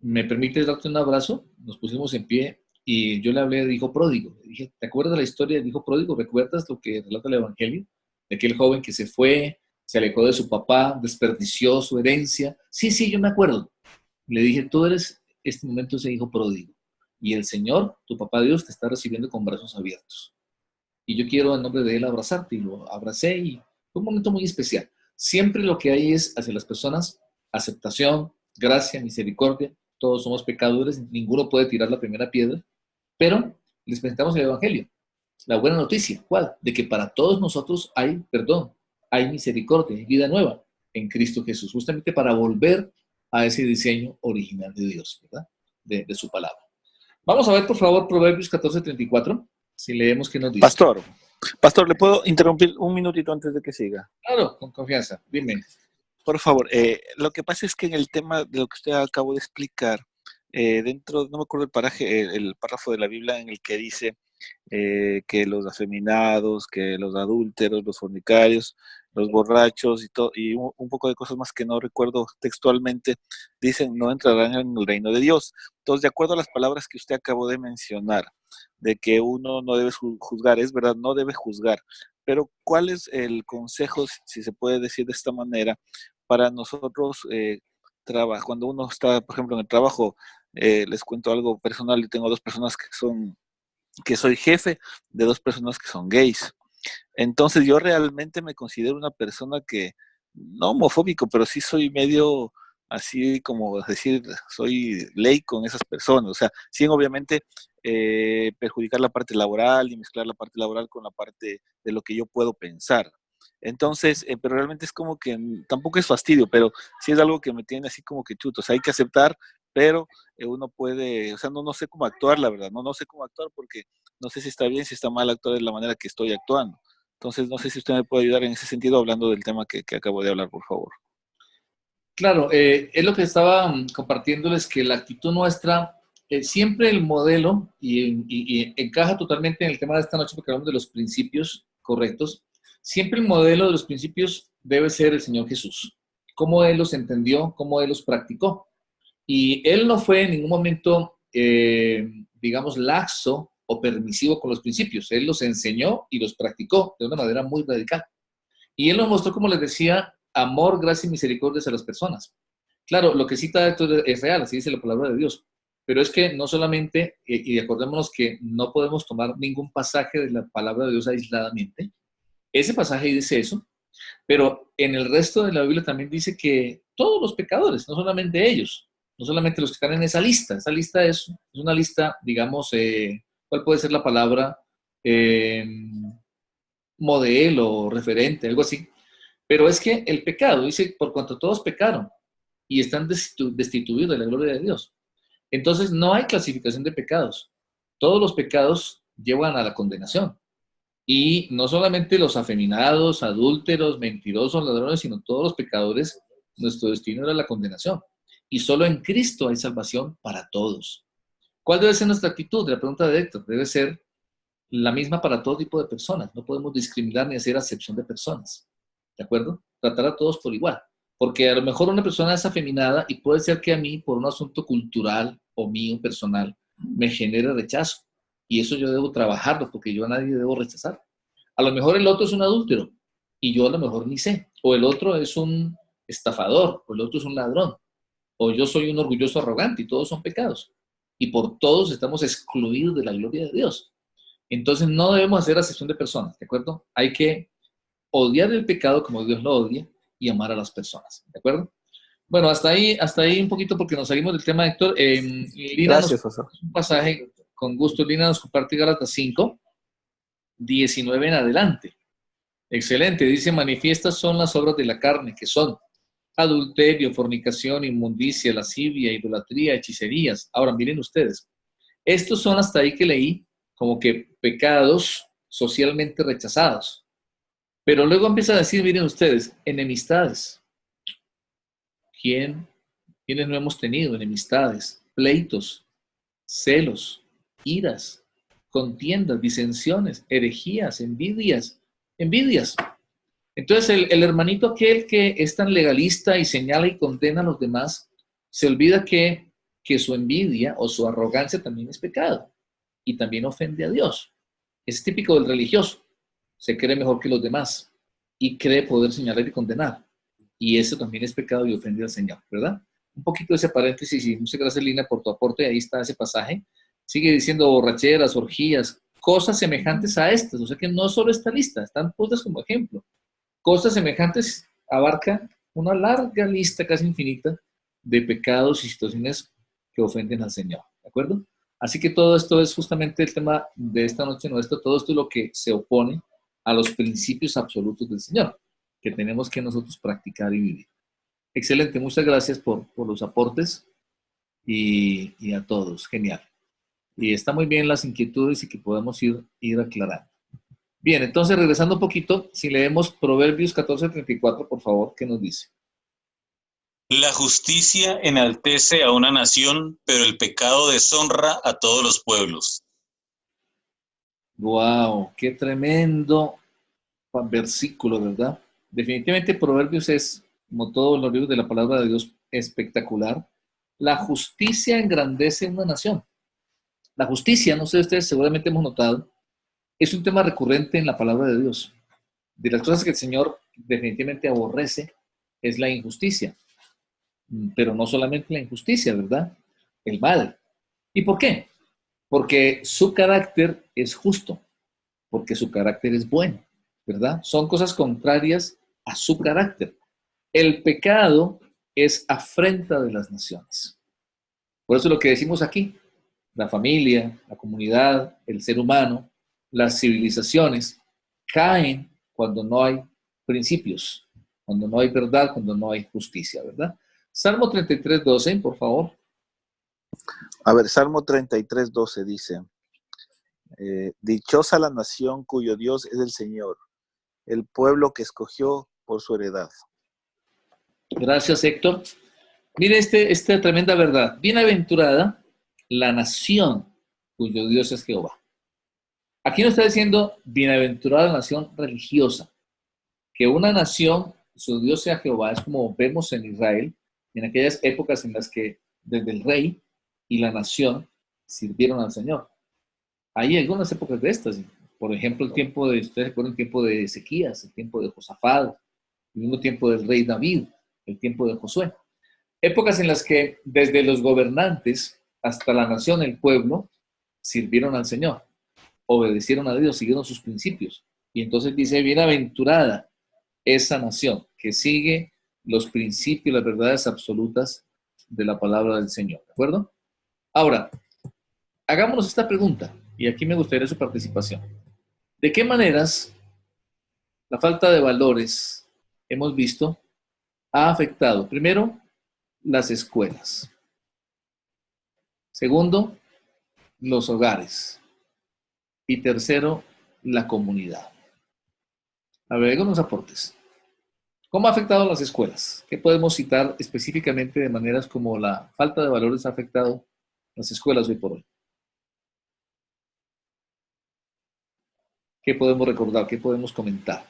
¿me permites darte un abrazo? Nos pusimos en pie y yo le hablé de hijo pródigo. Le dije, ¿te acuerdas de la historia del hijo pródigo? ¿Recuerdas lo que relata el Evangelio? De aquel joven que se fue, se alejó de su papá, desperdició su herencia. Sí, sí, yo me acuerdo. Le dije, tú eres este momento ese hijo pródigo. Y el Señor, tu papá Dios, te está recibiendo con brazos abiertos. Y yo quiero en nombre de Él abrazarte. Y lo abracé y fue un momento muy especial. Siempre lo que hay es hacia las personas aceptación, gracia, misericordia. Todos somos pecadores, ninguno puede tirar la primera piedra, pero les presentamos el Evangelio. La buena noticia, ¿cuál? De que para todos nosotros hay perdón, hay misericordia, hay vida nueva en Cristo Jesús, justamente para volver a ese diseño original de Dios, ¿verdad? De su palabra. Vamos a ver, por favor, Proverbios 14:34, si leemos qué nos dice. Pastor, ¿le puedo interrumpir un minutito antes de que siga? Claro, con confianza, dime. Por favor, lo que pasa es que en el tema de lo que usted acabó de explicar, dentro, no me acuerdo el paraje, el párrafo de la Biblia en el que dice que los afeminados, que los adúlteros, los fornicarios, los borrachos y un poco de cosas más que no recuerdo textualmente, dicen no entrarán en el reino de Dios. Entonces, de acuerdo a las palabras que usted acabó de mencionar, de que uno no debe juzgar, es verdad, no debe juzgar, pero ¿cuál es el consejo, si se puede decir de esta manera, para nosotros cuando uno está, por ejemplo, en el trabajo? Les cuento algo personal, y tengo dos personas que soy jefe de dos personas que son gays. Entonces yo realmente me considero una persona que, no homofóbico, pero sí soy medio así como decir, soy ley con esas personas. O sea, sin obviamente perjudicar la parte laboral y mezclar la parte laboral con la parte de lo que yo puedo pensar. Entonces, pero realmente es como que tampoco es fastidio, pero sí es algo que me tiene así como que chuto. O sea, hay que aceptar, pero uno puede, o sea, no sé cómo actuar, la verdad, no sé cómo actuar porque no sé si está bien, si está mal actuar de la manera que estoy actuando. Entonces, no sé si usted me puede ayudar en ese sentido hablando del tema que acabo de hablar, por favor. Claro, es lo que estaba compartiéndoles, que la actitud nuestra, siempre el modelo, y encaja totalmente en el tema de esta noche porque hablamos de los principios correctos, siempre el modelo de los principios debe ser el Señor Jesús. Cómo Él los entendió, cómo Él los practicó. Y Él no fue en ningún momento, digamos, laxo o permisivo con los principios. Él los enseñó y los practicó de una manera muy radical. Y Él nos mostró, como les decía, amor, gracia y misericordia a las personas. Claro, lo que cita esto es real, así dice la palabra de Dios. Pero es que no solamente, y acordémonos que no podemos tomar ningún pasaje de la palabra de Dios aisladamente. Ese pasaje dice eso, pero en el resto de la Biblia también dice que todos los pecadores, no solamente ellos, no solamente los que están en esa lista es una lista, digamos, ¿cuál puede ser la palabra? Modelo, referente, algo así. Pero es que el pecado, dice, por cuanto todos pecaron y están destituidos de la gloria de Dios. Entonces no hay clasificación de pecados. Todos los pecados llevan a la condenación. Y no solamente los afeminados, adúlteros, mentirosos, ladrones, sino todos los pecadores, nuestro destino era la condenación. Y solo en Cristo hay salvación para todos. ¿Cuál debe ser nuestra actitud? La pregunta de Héctor debe ser la misma para todo tipo de personas. No podemos discriminar ni hacer acepción de personas. ¿De acuerdo? Tratar a todos por igual. Porque a lo mejor una persona es afeminada y puede ser que a mí, por un asunto cultural o mío, personal, me genere rechazo. Y eso yo debo trabajarlo porque yo a nadie debo rechazar. A lo mejor el otro es un adúltero y yo a lo mejor ni sé. O el otro es un estafador, o el otro es un ladrón. O yo soy un orgulloso arrogante y todos son pecados. Y por todos estamos excluidos de la gloria de Dios. Entonces no debemos hacer acepción de personas, ¿de acuerdo? Hay que odiar el pecado como Dios lo odia y amar a las personas, ¿de acuerdo? Bueno, hasta ahí un poquito porque nos salimos del tema, Héctor. Lina Gracias, nos José. un pasaje, con gusto, Lina nos comparte Gálatas 5, 19 en adelante. Excelente, dice, manifiestas son las obras de la carne, que son adulterio, fornicación, inmundicia, lascivia, idolatría, hechicerías. Ahora, miren ustedes, estos son hasta ahí que leí como que pecados socialmente rechazados. Pero luego empieza a decir, miren ustedes, enemistades. ¿Quiénes no hemos tenido enemistades? Pleitos, celos, iras, contiendas, disensiones, herejías, envidias. Entonces el hermanito aquel que es tan legalista y señala y condena a los demás, se olvida que que su envidia o su arrogancia también es pecado y también ofende a Dios. Es típico del religioso. Se cree mejor que los demás y cree poder señalar y condenar. Y eso también es pecado y ofende al Señor, ¿verdad? Un poquito de ese paréntesis, y muchas gracias, Lina, por tu aporte. Ahí está ese pasaje. Sigue diciendo borracheras, orgías, cosas semejantes a estas. O sea que no solo esta lista, están puestas como ejemplo. Cosas semejantes abarca una larga lista casi infinita de pecados y situaciones que ofenden al Señor, ¿de acuerdo? Así que todo esto es justamente el tema de esta noche nuestra, todo esto es lo que se opone a los principios absolutos del Señor, que tenemos que nosotros practicar y vivir. Excelente, muchas gracias por los aportes y a todos, genial. Y está muy bien las inquietudes y que podemos ir aclarando. Bien, entonces regresando un poquito, si leemos Proverbios 14:34, por favor, ¿qué nos dice? La justicia enaltece a una nación, pero el pecado deshonra a todos los pueblos. ¡Wow! ¡Qué tremendo versículo!, ¿verdad? Definitivamente Proverbios es, como todos los libros de la palabra de Dios, espectacular. La justicia engrandece una nación. La justicia, no sé si ustedes seguramente hemos notado, es un tema recurrente en la palabra de Dios. De las cosas que el Señor definitivamente aborrece es la injusticia. Pero no solamente la injusticia, ¿verdad? El mal. ¿Y por qué? Porque su carácter es justo, porque su carácter es bueno, ¿verdad? Son cosas contrarias a su carácter. El pecado es afrenta de las naciones. Por eso lo que decimos aquí, la familia, la comunidad, el ser humano, las civilizaciones caen cuando no hay principios, cuando no hay verdad, cuando no hay justicia, ¿verdad? Salmo 33:12, por favor. A ver, Salmo 33:12 dice, dichosa la nación cuyo Dios es el Señor, el pueblo que escogió por su heredad. Gracias, Héctor. Mire esta tremenda verdad. Bienaventurada la nación cuyo Dios es Jehová. Aquí nos está diciendo bienaventurada la nación religiosa. Que una nación, su Dios sea Jehová, es como vemos en Israel, en aquellas épocas en las que desde el rey y la nación sirvieron al Señor. Hay algunas épocas de estas, por ejemplo, el tiempo de, ustedes recuerdan el tiempo de Ezequías, el tiempo de Josafat, el mismo tiempo del rey David, el tiempo de Josué. Épocas en las que desde los gobernantes hasta la nación, el pueblo, sirvieron al Señor, obedecieron a Dios, siguieron sus principios. Y entonces dice, bienaventurada esa nación que sigue los principios, las verdades absolutas de la palabra del Señor, ¿de acuerdo? Ahora, hagámonos esta pregunta, y aquí me gustaría su participación. ¿De qué maneras la falta de valores, hemos visto, ha afectado, primero, las escuelas? Segundo, los hogares. Y tercero, la comunidad. A ver, algunos aportes. ¿Cómo ha afectado a las escuelas? ¿Qué podemos citar específicamente de maneras como la falta de valores ha afectado las escuelas hoy por hoy? ¿Qué podemos recordar? ¿Qué podemos comentar?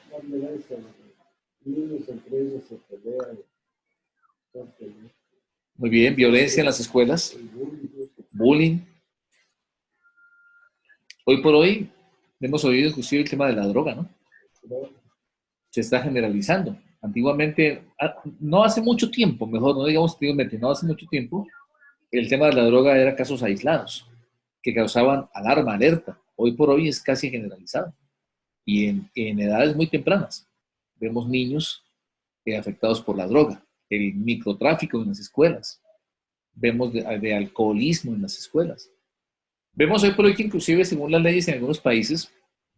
Muy bien, violencia en las escuelas, bullying. Hoy por hoy hemos oído inclusive el tema de la droga, ¿no? Se está generalizando. Antiguamente, no hace mucho tiempo, mejor no digamos antiguamente, no hace mucho tiempo, el tema de la droga era casos aislados que causaban alarma, alerta. Hoy por hoy es casi generalizado y en edades muy tempranas. Vemos niños afectados por la droga, el microtráfico en las escuelas, vemos de alcoholismo en las escuelas. Vemos hoy por hoy que inclusive según las leyes en algunos países,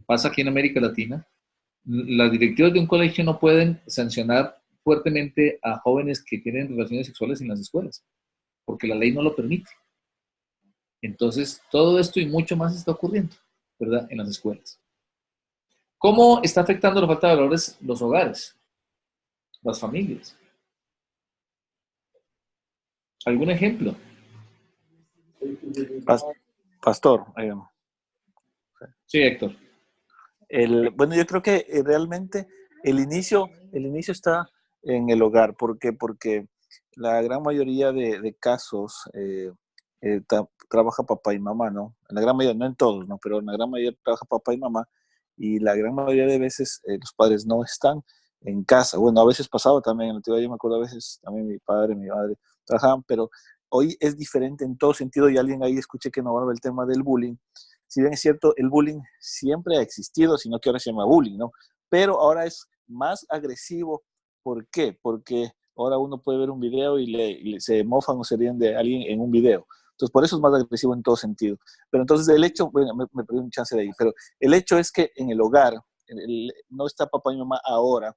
pasa aquí en América Latina, las directivas de un colegio no pueden sancionar fuertemente a jóvenes que tienen relaciones sexuales en las escuelas, porque la ley no lo permite. Entonces, todo esto y mucho más está ocurriendo, ¿verdad?, en las escuelas. ¿Cómo está afectando la falta de valores los hogares, las familias? ¿Algún ejemplo? Pastor. Sí, Héctor. Bueno, yo creo que realmente el inicio está en el hogar. ¿Por qué? Porque la gran mayoría de casos trabaja papá y mamá, ¿no? En la gran mayoría, no en todos, ¿no? Pero en la gran mayoría trabaja papá y mamá, y la gran mayoría de veces los padres no están en casa. Bueno, a veces pasaba también, en la antigüedad yo me acuerdo a veces también mi padre, mi madre trabajaban, pero hoy es diferente en todo sentido, y alguien ahí escuché que no hablaba el tema del bullying. Si bien es cierto, el bullying siempre ha existido, sino que ahora se llama bullying, ¿no? Pero ahora es más agresivo. ¿Por qué? Porque ahora uno puede ver un video y se mofan o se ríen de alguien en un video. Entonces, por eso es más agresivo en todo sentido. Pero entonces el hecho, bueno, me perdí un chance de ahí, pero el hecho es que en el hogar, no está papá y mamá ahora,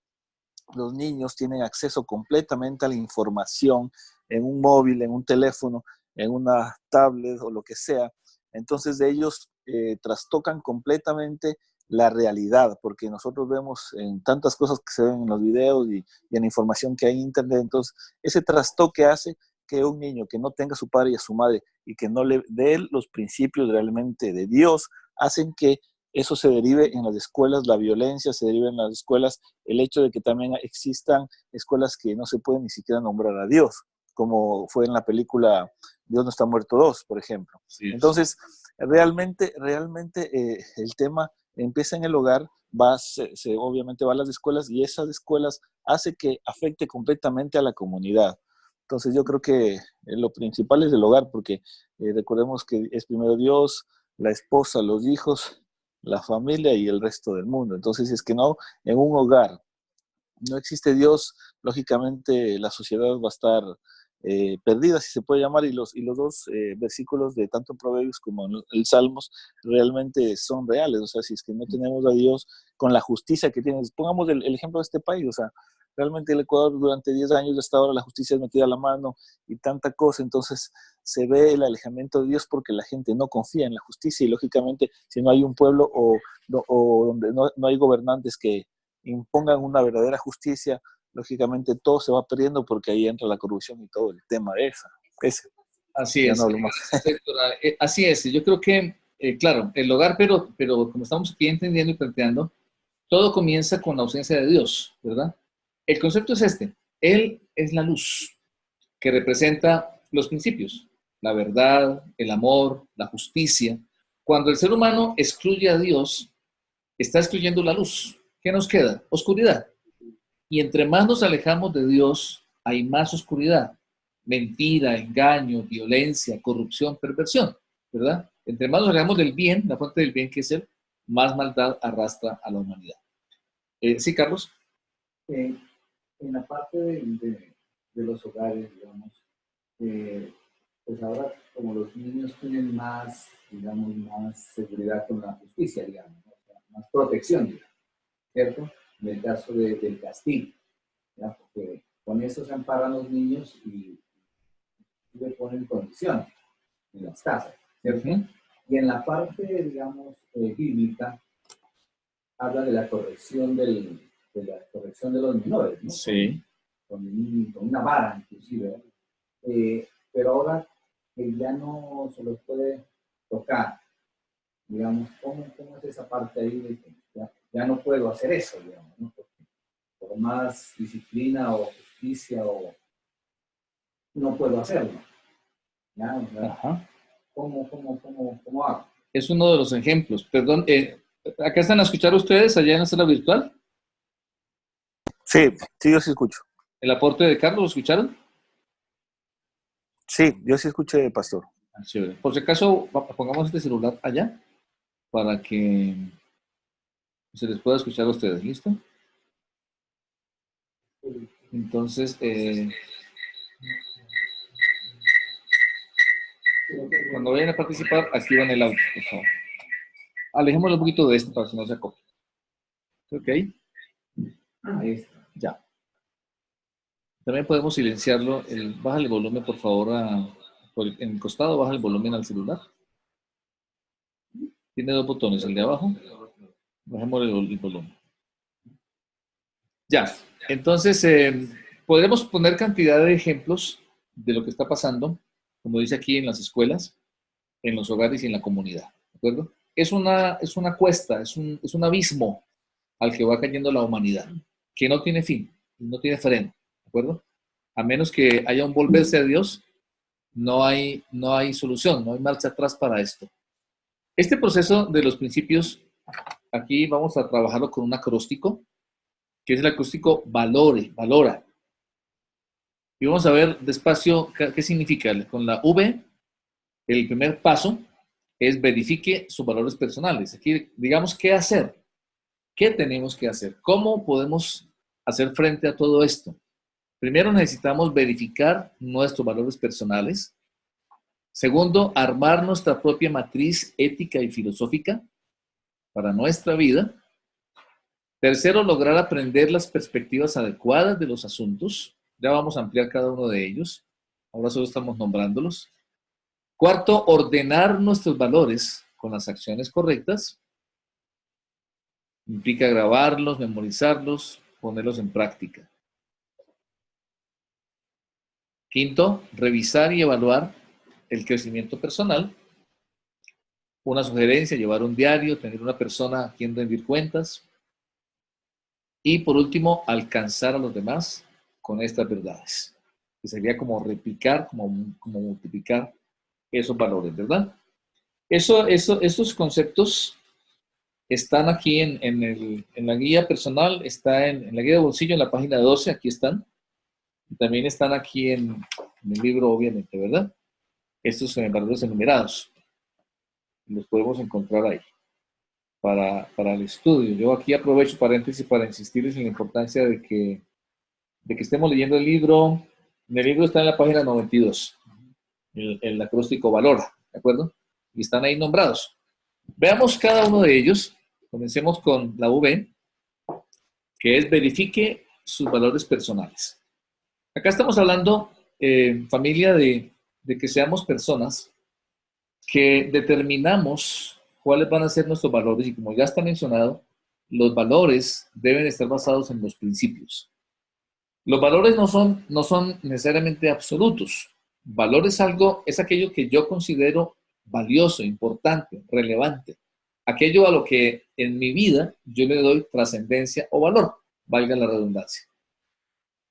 los niños tienen acceso completamente a la información en un móvil, en un teléfono, en una tablet o lo que sea. Entonces ellos trastocan completamente la realidad, porque nosotros vemos en tantas cosas que se ven en los videos y en la información que hay en internet. Entonces ese trastoque hace que un niño que no tenga a su padre y a su madre y que no le dé los principios realmente de Dios, hacen que eso se derive en las escuelas, la violencia se derive en las escuelas, el hecho de que también existan escuelas que no se pueden ni siquiera nombrar a Dios, como fue en la película Dios no está muerto 2, por ejemplo. Sí, Entonces, realmente el tema empieza en el hogar, obviamente va a las escuelas, y esas escuelas hace que afecte completamente a la comunidad. Entonces yo creo que lo principal es el hogar, porque recordemos que es primero Dios, la esposa, los hijos, la familia y el resto del mundo. Entonces, si es que no, en un hogar no existe Dios, lógicamente la sociedad va a estar perdida, si se puede llamar, y los dos versículos de tanto Proverbios como el Salmos realmente son reales. O sea, si es que no tenemos a Dios con la justicia que tiene, pongamos el ejemplo de este país, o sea, realmente el Ecuador durante 10 años hasta ahora la justicia es metida a la mano y tanta cosa. Entonces se ve el alejamiento de Dios porque la gente no confía en la justicia, y lógicamente si no hay un pueblo o donde no hay gobernantes que impongan una verdadera justicia, lógicamente todo se va perdiendo, porque ahí entra la corrupción y todo el tema de ese. Así Ya es, no hablo más. así es. Yo creo que, claro, el hogar, pero como estamos aquí entendiendo y planteando, todo comienza con la ausencia de Dios, ¿verdad? El concepto es este: Él es la luz que representa los principios, la verdad, el amor, la justicia. Cuando el ser humano excluye a Dios, está excluyendo la luz. ¿Qué nos queda? Oscuridad. Y entre más nos alejamos de Dios, hay más oscuridad. Mentira, engaño, violencia, corrupción, perversión, ¿verdad? Entre más nos alejamos del bien, la fuente del bien que es Él, más maldad arrastra a la humanidad. Sí, Carlos. En la parte de los hogares, digamos, pues ahora como los niños tienen más, digamos, más seguridad con la justicia, digamos, ¿no? O sea, más protección, digamos, ¿cierto? En el caso del castigo, ¿ya? Porque con eso se amparan los niños y le ponen condiciones en las casas, ¿cierto? Y en la parte, digamos, bíblica, habla de la corrección de los menores, ¿no? Sí. Con una vara, inclusive. Pero ahora ya no se los puede tocar. Digamos, ¿cómo es esa parte ahí de que ya no puedo hacer eso, digamos, ¿no? Porque por más disciplina o justicia no puedo hacerlo. ¿Ya? O sea, Ajá. ¿Cómo hago? Es uno de los ejemplos. Perdón, ¿acá están a escuchar ustedes allá en la sala virtual? Sí, yo sí escucho. ¿El aporte de Carlos lo escucharon? Sí, yo sí escuché, pastor. Chévere. Por si acaso, pongamos este celular allá para que se les pueda escuchar a ustedes. ¿Listo? Entonces, cuando vayan a participar, activan el audio, por favor. Alejémoslo un poquito de esto para que no se acople. ¿Ok? Ahí está. Ya. También podemos silenciarlo. Baja el volumen, por favor, en el costado, baja el volumen al celular. Tiene dos botones, el de abajo. Bajemos el volumen. Ya. Entonces, podremos poner cantidad de ejemplos de lo que está pasando, como dice aquí, en las escuelas, en los hogares y en la comunidad. ¿De acuerdo? Es una cuesta, es un abismo al que va cayendo la humanidad, que no tiene fin, no tiene freno. ¿De acuerdo? A menos que haya un volverse a Dios, no hay solución, no hay marcha atrás para esto. Este proceso de los principios, aquí vamos a trabajarlo con un acróstico, que es el acróstico valora. Y vamos a ver despacio qué significa. Con la V, el primer paso es verifique sus valores personales. Aquí, digamos, ¿qué hacer? ¿Qué tenemos que hacer? ¿Cómo podemos hacer frente a todo esto? Primero necesitamos verificar nuestros valores personales. Segundo, armar nuestra propia matriz ética y filosófica para nuestra vida. Tercero, lograr aprender las perspectivas adecuadas de los asuntos. Ya vamos a ampliar cada uno de ellos. Ahora solo estamos nombrándolos. Cuarto, ordenar nuestros valores con las acciones correctas. Implica grabarlos, memorizarlos, ponerlos en práctica. Quinto, revisar y evaluar el crecimiento personal. Una sugerencia, llevar un diario, tener una persona a quien rendir cuentas. Y por último, alcanzar a los demás con estas verdades. Que sería como replicar, como multiplicar esos valores, ¿verdad? Estos conceptos están aquí en la guía personal, está en la guía de bolsillo en la página 12, aquí están. También están aquí en el libro, obviamente, ¿verdad? Estos valores enumerados. Los podemos encontrar ahí para el estudio. Yo aquí aprovecho paréntesis para insistirles en la importancia de que estemos leyendo el libro. El libro está en la página 92, el acróstico valora, ¿de acuerdo? Y están ahí nombrados. Veamos cada uno de ellos. Comencemos con la V, que es verifique sus valores personales. Acá estamos hablando, familia, de que seamos personas que determinamos cuáles van a ser nuestros valores y como ya está mencionado, los valores deben estar basados en los principios. Los valores no son necesariamente absolutos. Valor es aquello que yo considero valioso, importante, relevante. Aquello a lo que en mi vida yo le doy trascendencia o valor, valga la redundancia.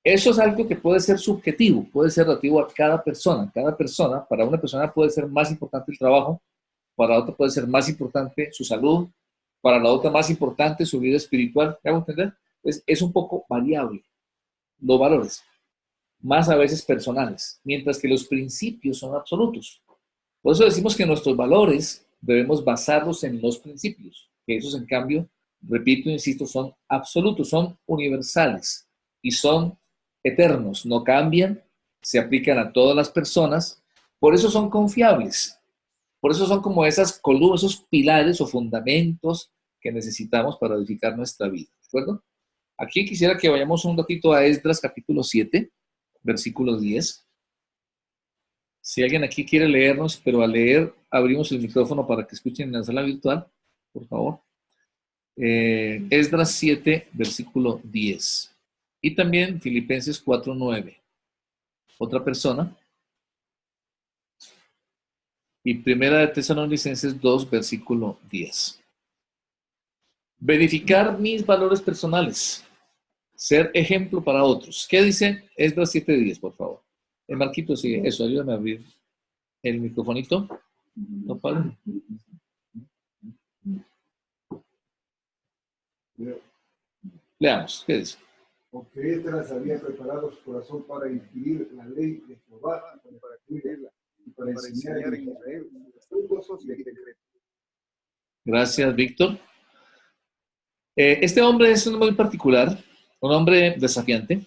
Eso es algo que puede ser subjetivo, puede ser relativo a cada persona. Cada persona, para una persona puede ser más importante el trabajo, para otra puede ser más importante su salud, para la otra más importante su vida espiritual. ¿Me hago entender? Pues es un poco variable. Los valores, más a veces personales, mientras que los principios son absolutos. Por eso decimos que nuestros valores debemos basarlos en los principios, que esos en cambio, repito, insisto, son absolutos, son universales y son eternos, no cambian, se aplican a todas las personas, por eso son confiables, por eso son como esas columnas, esos pilares o fundamentos que necesitamos para edificar nuestra vida, ¿de acuerdo? Aquí quisiera que vayamos un ratito a Esdras capítulo 7, versículo 10. Si alguien aquí quiere leernos, pero al leer abrimos el micrófono para que escuchen en la sala virtual, por favor. Esdras 7, versículo 10. Y también Filipenses 4, 9. Otra persona. Y Primera de Tesalonicenses 2, versículo 10. Verificar mis valores personales. Ser ejemplo para otros. ¿Qué dice Esdras 7:10, por favor? El Marquito sigue. Eso, ayúdame a abrir el microfonito. ¿No, padre? Leamos. ¿Qué dice? Porque Esdras había preparado su corazón para inquirir la ley de Jehová, para cumplirla y para enseñar en Israel los estatutos y decretos. Gracias, Víctor. Este hombre es un hombre muy particular, un hombre desafiante,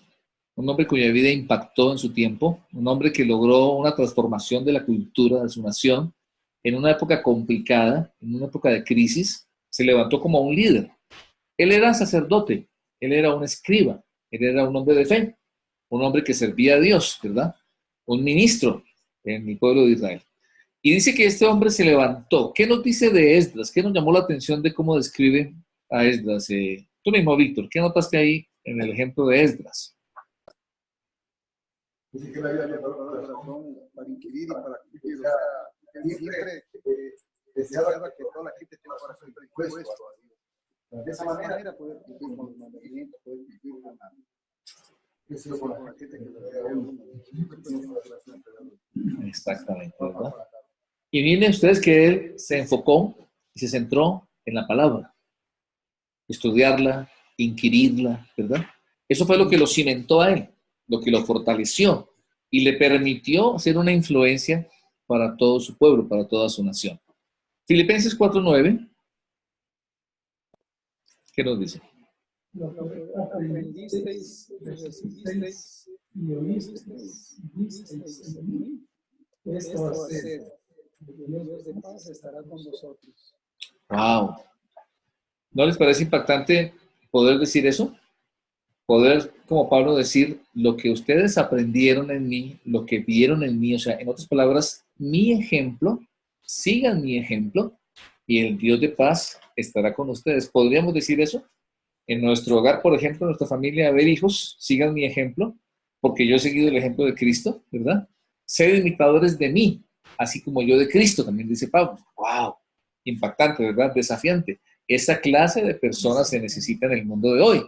un hombre cuya vida impactó en su tiempo, un hombre que logró una transformación de la cultura de su nación en una época complicada, en una época de crisis, se levantó como un líder. Él era sacerdote, él era un escriba, él era un hombre de fe, un hombre que servía a Dios, ¿verdad? Un ministro en el pueblo de Israel. Y dice que este hombre se levantó. ¿Qué nos dice de Esdras? ¿Qué nos llamó la atención de cómo describe a Esdras? Tú mismo, Víctor, ¿qué notaste ahí en el ejemplo de Esdras? Dice que la vida había preparado el corazón para inquirir y para cumplir. O sea, siempre deseaba que toda la gente tenga un corazón dispuesto a Dios. De esa manera poder cumplir con los mandamientos, poder cumplir con la... Eso es con la gente que le da uno. Exactamente, ¿verdad? Y miren ustedes que él se enfocó y se centró en la palabra, estudiarla, inquirirla, ¿verdad? Eso fue lo que lo cimentó a él, lo que lo fortaleció y le permitió ser una influencia para todo su pueblo, para toda su nación. Filipenses 4:9, ¿qué nos dice? Lo que aprendisteis y recibisteis y oísteis y visteis en mí, esto haced, y el Dios de paz estará con vosotros. ¡Wow! ¿No les parece impactante poder decir eso? Poder, como Pablo, decir lo que ustedes aprendieron en mí, lo que vieron en mí, o sea, en otras palabras, mi ejemplo, sigan mi ejemplo y el Dios de paz estará con ustedes. ¿Podríamos decir eso? En nuestro hogar, por ejemplo, en nuestra familia, a ver, hijos, sigan mi ejemplo, porque yo he seguido el ejemplo de Cristo, ¿verdad? Sed imitadores de mí, así como yo de Cristo, también dice Pablo. ¡Wow! Impactante, ¿verdad? Desafiante. Esa clase de personas se necesita en el mundo de hoy.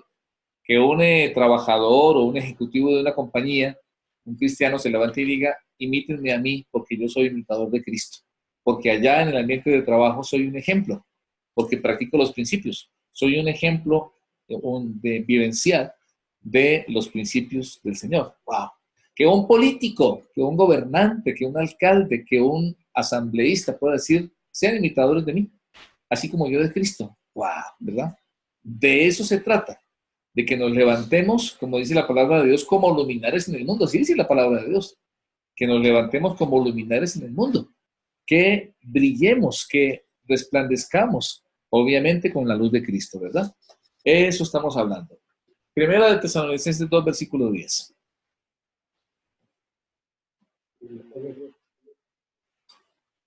Que un trabajador o un ejecutivo de una compañía, un cristiano, se levante y diga, imítenme a mí porque yo soy imitador de Cristo. Porque allá en el ambiente de trabajo soy un ejemplo, porque practico los principios. Soy un ejemplo de vivenciar de los principios del Señor. ¡Wow! Que un político, que un gobernante, que un alcalde, que un asambleísta pueda decir, sean imitadores de mí, así como yo de Cristo. ¡Wow! ¿Verdad? De eso se trata. De que nos levantemos, como dice la palabra de Dios, como luminares en el mundo. Así dice la palabra de Dios. Que nos levantemos como luminares en el mundo. Que brillemos, que resplandezcamos, obviamente con la luz de Cristo, ¿verdad? Eso estamos hablando. Primera de Tesalonicenses 2, versículo 10.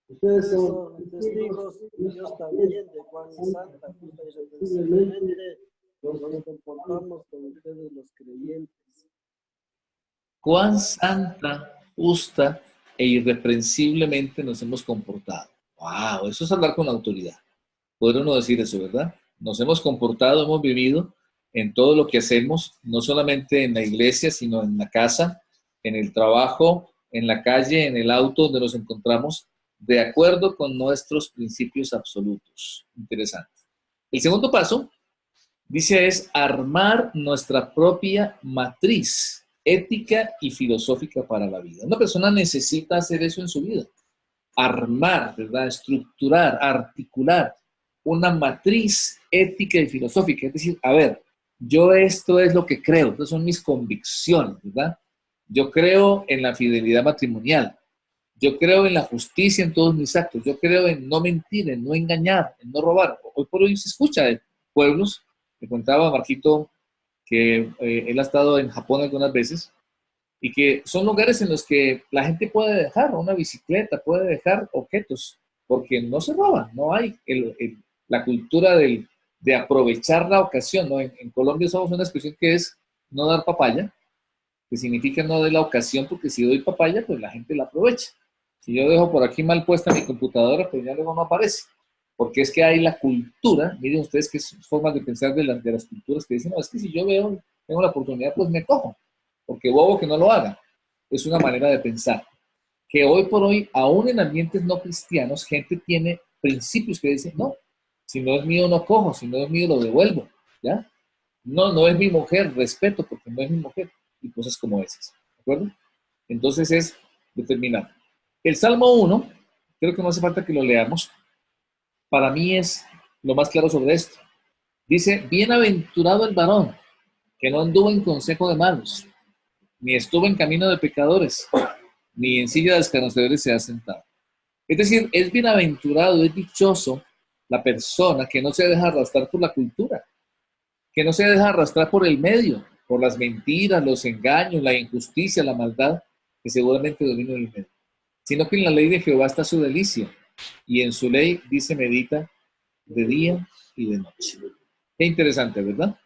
Ustedes son testigos, y Dios también, de cuán santa, justa y reprensiblemente nos comportamos con ustedes los creyentes. Cuán santa, justa e irreprensiblemente nos hemos comportado. ¡Wow! Eso es hablar con autoridad. Poder uno decir eso, ¿verdad? Nos hemos comportado, hemos vivido en todo lo que hacemos, no solamente en la iglesia, sino en la casa, en el trabajo, en la calle, en el auto donde nos encontramos, de acuerdo con nuestros principios absolutos. Interesante. El segundo paso, dice, es armar nuestra propia matriz ética y filosófica para la vida. Una persona necesita hacer eso en su vida. Armar, ¿verdad? Estructurar, articular una matriz ética y filosófica. Es decir, a ver, yo esto es lo que creo, estas son mis convicciones, ¿verdad? Yo creo en la fidelidad matrimonial. Yo creo en la justicia en todos mis actos. Yo creo en no mentir, en no engañar, en no robar. Hoy por hoy se escucha de pueblos. Me contaba Marquito que él ha estado en Japón algunas veces y que son lugares en los que la gente puede dejar una bicicleta, puede dejar objetos, porque no se roban, no hay la cultura de aprovechar la ocasión, ¿no? En Colombia usamos una expresión que es no dar papaya, que significa no de la ocasión, porque si doy papaya, pues la gente la aprovecha. Si yo dejo por aquí mal puesta mi computadora, pues ya luego no aparece. Porque es que hay la cultura, miren ustedes que son formas de pensar de las culturas que dicen, no, es que si yo veo, tengo la oportunidad, pues me cojo, porque bobo que no lo haga. Es una manera de pensar. Que hoy por hoy, aún en ambientes no cristianos, gente tiene principios que dicen, no, si no es mío no cojo, si no es mío lo devuelvo, ¿ya? No, no es mi mujer, respeto porque no es mi mujer, y cosas como esas, ¿de acuerdo? Entonces es determinado. El Salmo 1, creo que no hace falta que lo leamos, para mí es lo más claro sobre esto. Dice, bienaventurado el varón, que no anduvo en consejo de malos, ni estuvo en camino de pecadores, ni en silla de escarnecedores se ha sentado. Es decir, es bienaventurado, es dichoso la persona que no se deja arrastrar por la cultura, que no se deja arrastrar por el medio, por las mentiras, los engaños, la injusticia, la maldad, que seguramente domina el medio, sino que en la ley de Jehová está su delicia, y en su ley dice medita de día y de noche. Qué interesante, ¿verdad?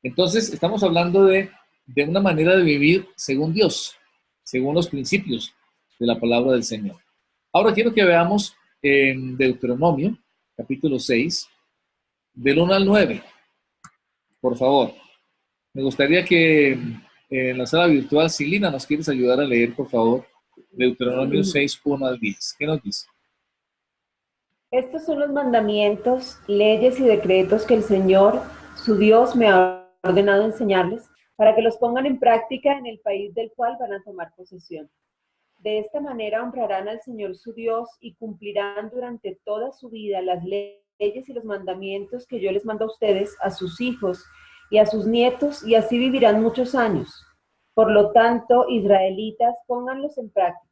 Entonces, estamos hablando de una manera de vivir según Dios, según los principios de la palabra del Señor. Ahora quiero que veamos en Deuteronomio, capítulo 6, del 1 al 9. Por favor. Me gustaría que en la sala virtual, Silina, ¿nos quieres ayudar a leer, por favor, Deuteronomio 6, 1 al 10. ¿Qué nos dice? Estos son los mandamientos, leyes y decretos que el Señor, su Dios, me ha ordenado enseñarles para que los pongan en práctica en el país del cual van a tomar posesión. De esta manera honrarán al Señor su Dios y cumplirán durante toda su vida las leyes y los mandamientos que yo les mando a ustedes, a sus hijos y a sus nietos, y así vivirán muchos años. Por lo tanto, israelitas, pónganlos en práctica.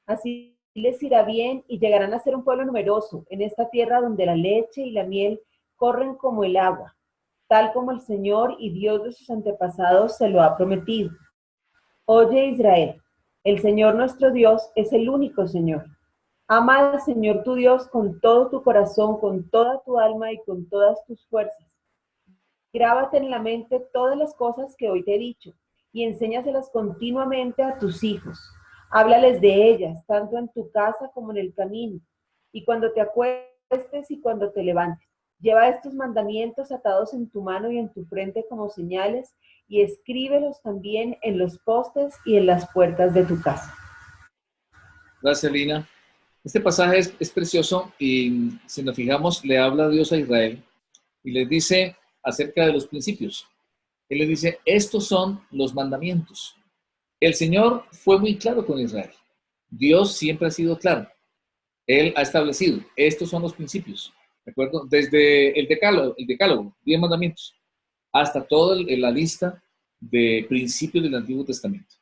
Así les irá bien y llegarán a ser un pueblo numeroso en esta tierra donde la leche y la miel corren como el agua, tal como el Señor y Dios de sus antepasados se lo ha prometido. Oye, Israel, el Señor nuestro Dios es el único Señor. Ama al Señor tu Dios con todo tu corazón, con toda tu alma y con todas tus fuerzas. Grábate en la mente todas las cosas que hoy te he dicho y enséñaselas continuamente a tus hijos. Háblales de ellas, tanto en tu casa como en el camino, y cuando te acuestes y cuando te levantes. Lleva estos mandamientos atados en tu mano y en tu frente como señales, y escríbelos también en los postes y en las puertas de tu casa. Gracias, Lina. Este pasaje es precioso y si nos fijamos, le habla Dios a Israel y les dice acerca de los principios. Él les dice, estos son los mandamientos. El Señor fue muy claro con Israel. Dios siempre ha sido claro. Él ha establecido, estos son los principios, ¿de acuerdo? Desde el decálogo, 10 mandamientos, hasta toda la lista de principios del Antiguo Testamento.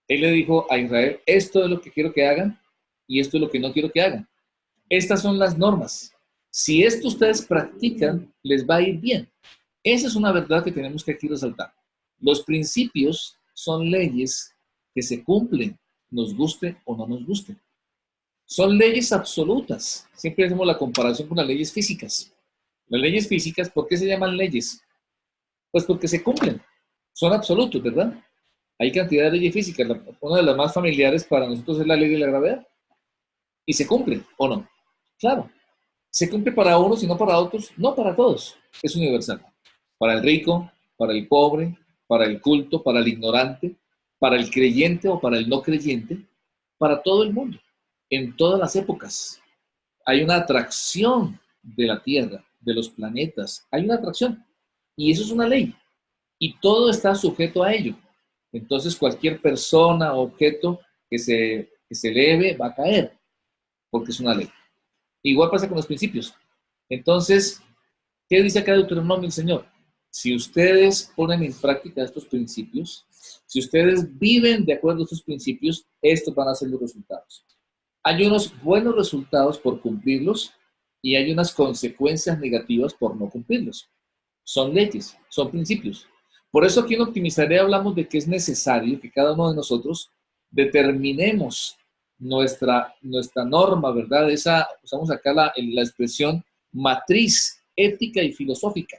Él le dijo a Israel, esto es lo que quiero que hagan y esto es lo que no quiero que hagan. Estas son las normas. Si esto ustedes practican, les va a ir bien. Esa es una verdad que tenemos que aquí resaltar. Los principios son leyes que se cumplen, nos guste o no nos guste. Son leyes absolutas. Siempre hacemos la comparación con las leyes físicas. Las leyes físicas, ¿por qué se llaman leyes? Pues porque se cumplen. Son absolutos, ¿verdad? Hay cantidad de leyes físicas. Una de las más familiares para nosotros es la ley de la gravedad. ¿Y se cumple o no? Claro. ¿Se cumple para unos y no para otros? No para todos. Es universal. Para el rico, para el pobre, para el culto, para el ignorante, para el creyente o para el no creyente, para todo el mundo, en todas las épocas. Hay una atracción de la Tierra, de los planetas. Hay una atracción. Y eso es una ley. Y todo está sujeto a ello. Entonces cualquier persona o objeto que se eleve va a caer, porque es una ley. Igual pasa con los principios. Entonces, ¿qué dice acá Deuteronomio el Señor? Si ustedes ponen en práctica estos principios, si ustedes viven de acuerdo a estos principios, estos van a ser los resultados. Hay unos buenos resultados por cumplirlos y hay unas consecuencias negativas por no cumplirlos. Son leyes, son principios. Por eso aquí en Optimizaré hablamos de que es necesario que cada uno de nosotros determinemos nuestra norma, ¿verdad? Usamos acá la expresión matriz ética y filosófica.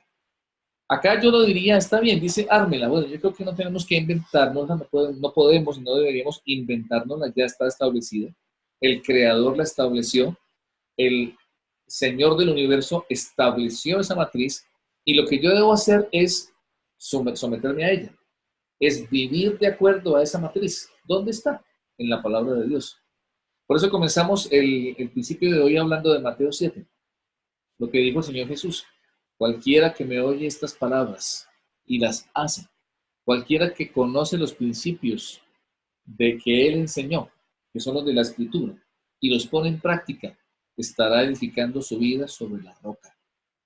Acá yo lo diría, está bien, dice ármela. Bueno, yo creo que no tenemos que inventarnos, no podemos y no deberíamos inventárnosla, ya está establecida. El Creador la estableció, el Señor del universo estableció esa matriz y lo que yo debo hacer es someterme a ella, es vivir de acuerdo a esa matriz. ¿Dónde está? En la palabra de Dios. Por eso comenzamos el principio de hoy hablando de Mateo 7, lo que dijo el Señor Jesús. Cualquiera que me oye estas palabras y las hace, cualquiera que conoce los principios de que Él enseñó, que son los de la Escritura, y los pone en práctica, estará edificando su vida sobre la roca.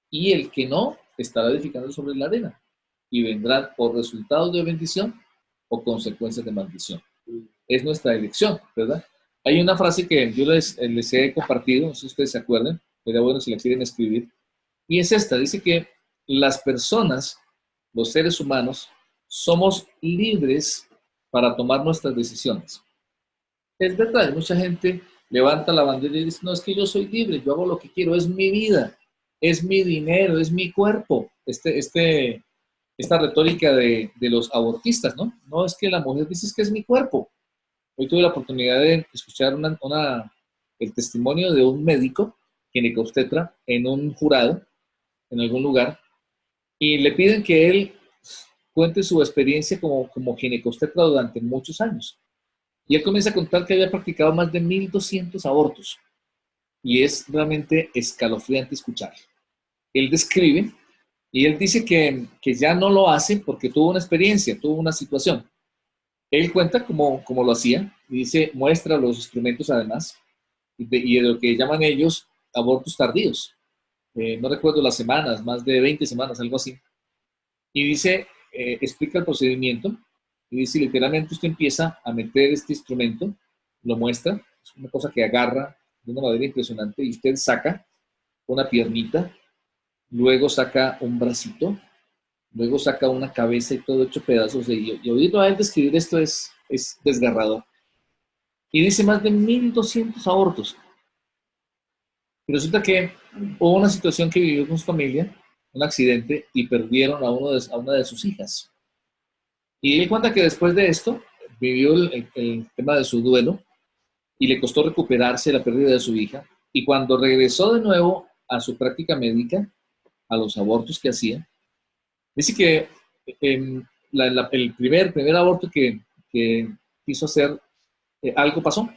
Y el que no, estará edificando sobre la arena. Y vendrán o resultados de bendición o consecuencias de maldición. Es nuestra elección, ¿verdad? Hay una frase que yo les he compartido, no sé si ustedes se acuerdan, sería bueno si la quieren escribir, y es esta, dice que las personas, los seres humanos, somos libres para tomar nuestras decisiones. Es verdad, mucha gente levanta la bandera y dice, no, es que yo soy libre, yo hago lo que quiero, es mi vida, es mi dinero, es mi cuerpo. Esta retórica de los abortistas, ¿no? No, es que la mujer dice que es mi cuerpo. Hoy tuve la oportunidad de escuchar el testimonio de un médico, ginecobstetra, en un jurado, en algún lugar, y le piden que él cuente su experiencia como ginecobstetra durante muchos años. Y él comienza a contar que había practicado más de 1.200 abortos. Y es realmente escalofriante escucharlo. Él describe y él dice que ya no lo hace porque tuvo una experiencia, tuvo una situación. Él cuenta cómo lo hacía y dice, muestra los instrumentos además y de lo que llaman ellos abortos tardíos. No recuerdo las semanas, más de 20 semanas, algo así. Y dice, explica el procedimiento y dice, literalmente usted empieza a meter este instrumento, lo muestra, es una cosa que agarra de una manera impresionante y usted saca una piernita, luego saca un bracito, luego saca una cabeza y todo hecho pedazos. Y oírlo a él describir esto es desgarrador. Y dice más de 1.200 abortos. Y resulta que hubo una situación que vivió con su familia, un accidente, y perdieron a una de sus hijas. Y él cuenta que después de esto, vivió el tema de su duelo, y le costó recuperarse la pérdida de su hija. Y cuando regresó de nuevo a su práctica médica, a los abortos que hacía, dice que el primer aborto que quiso hacer, algo pasó.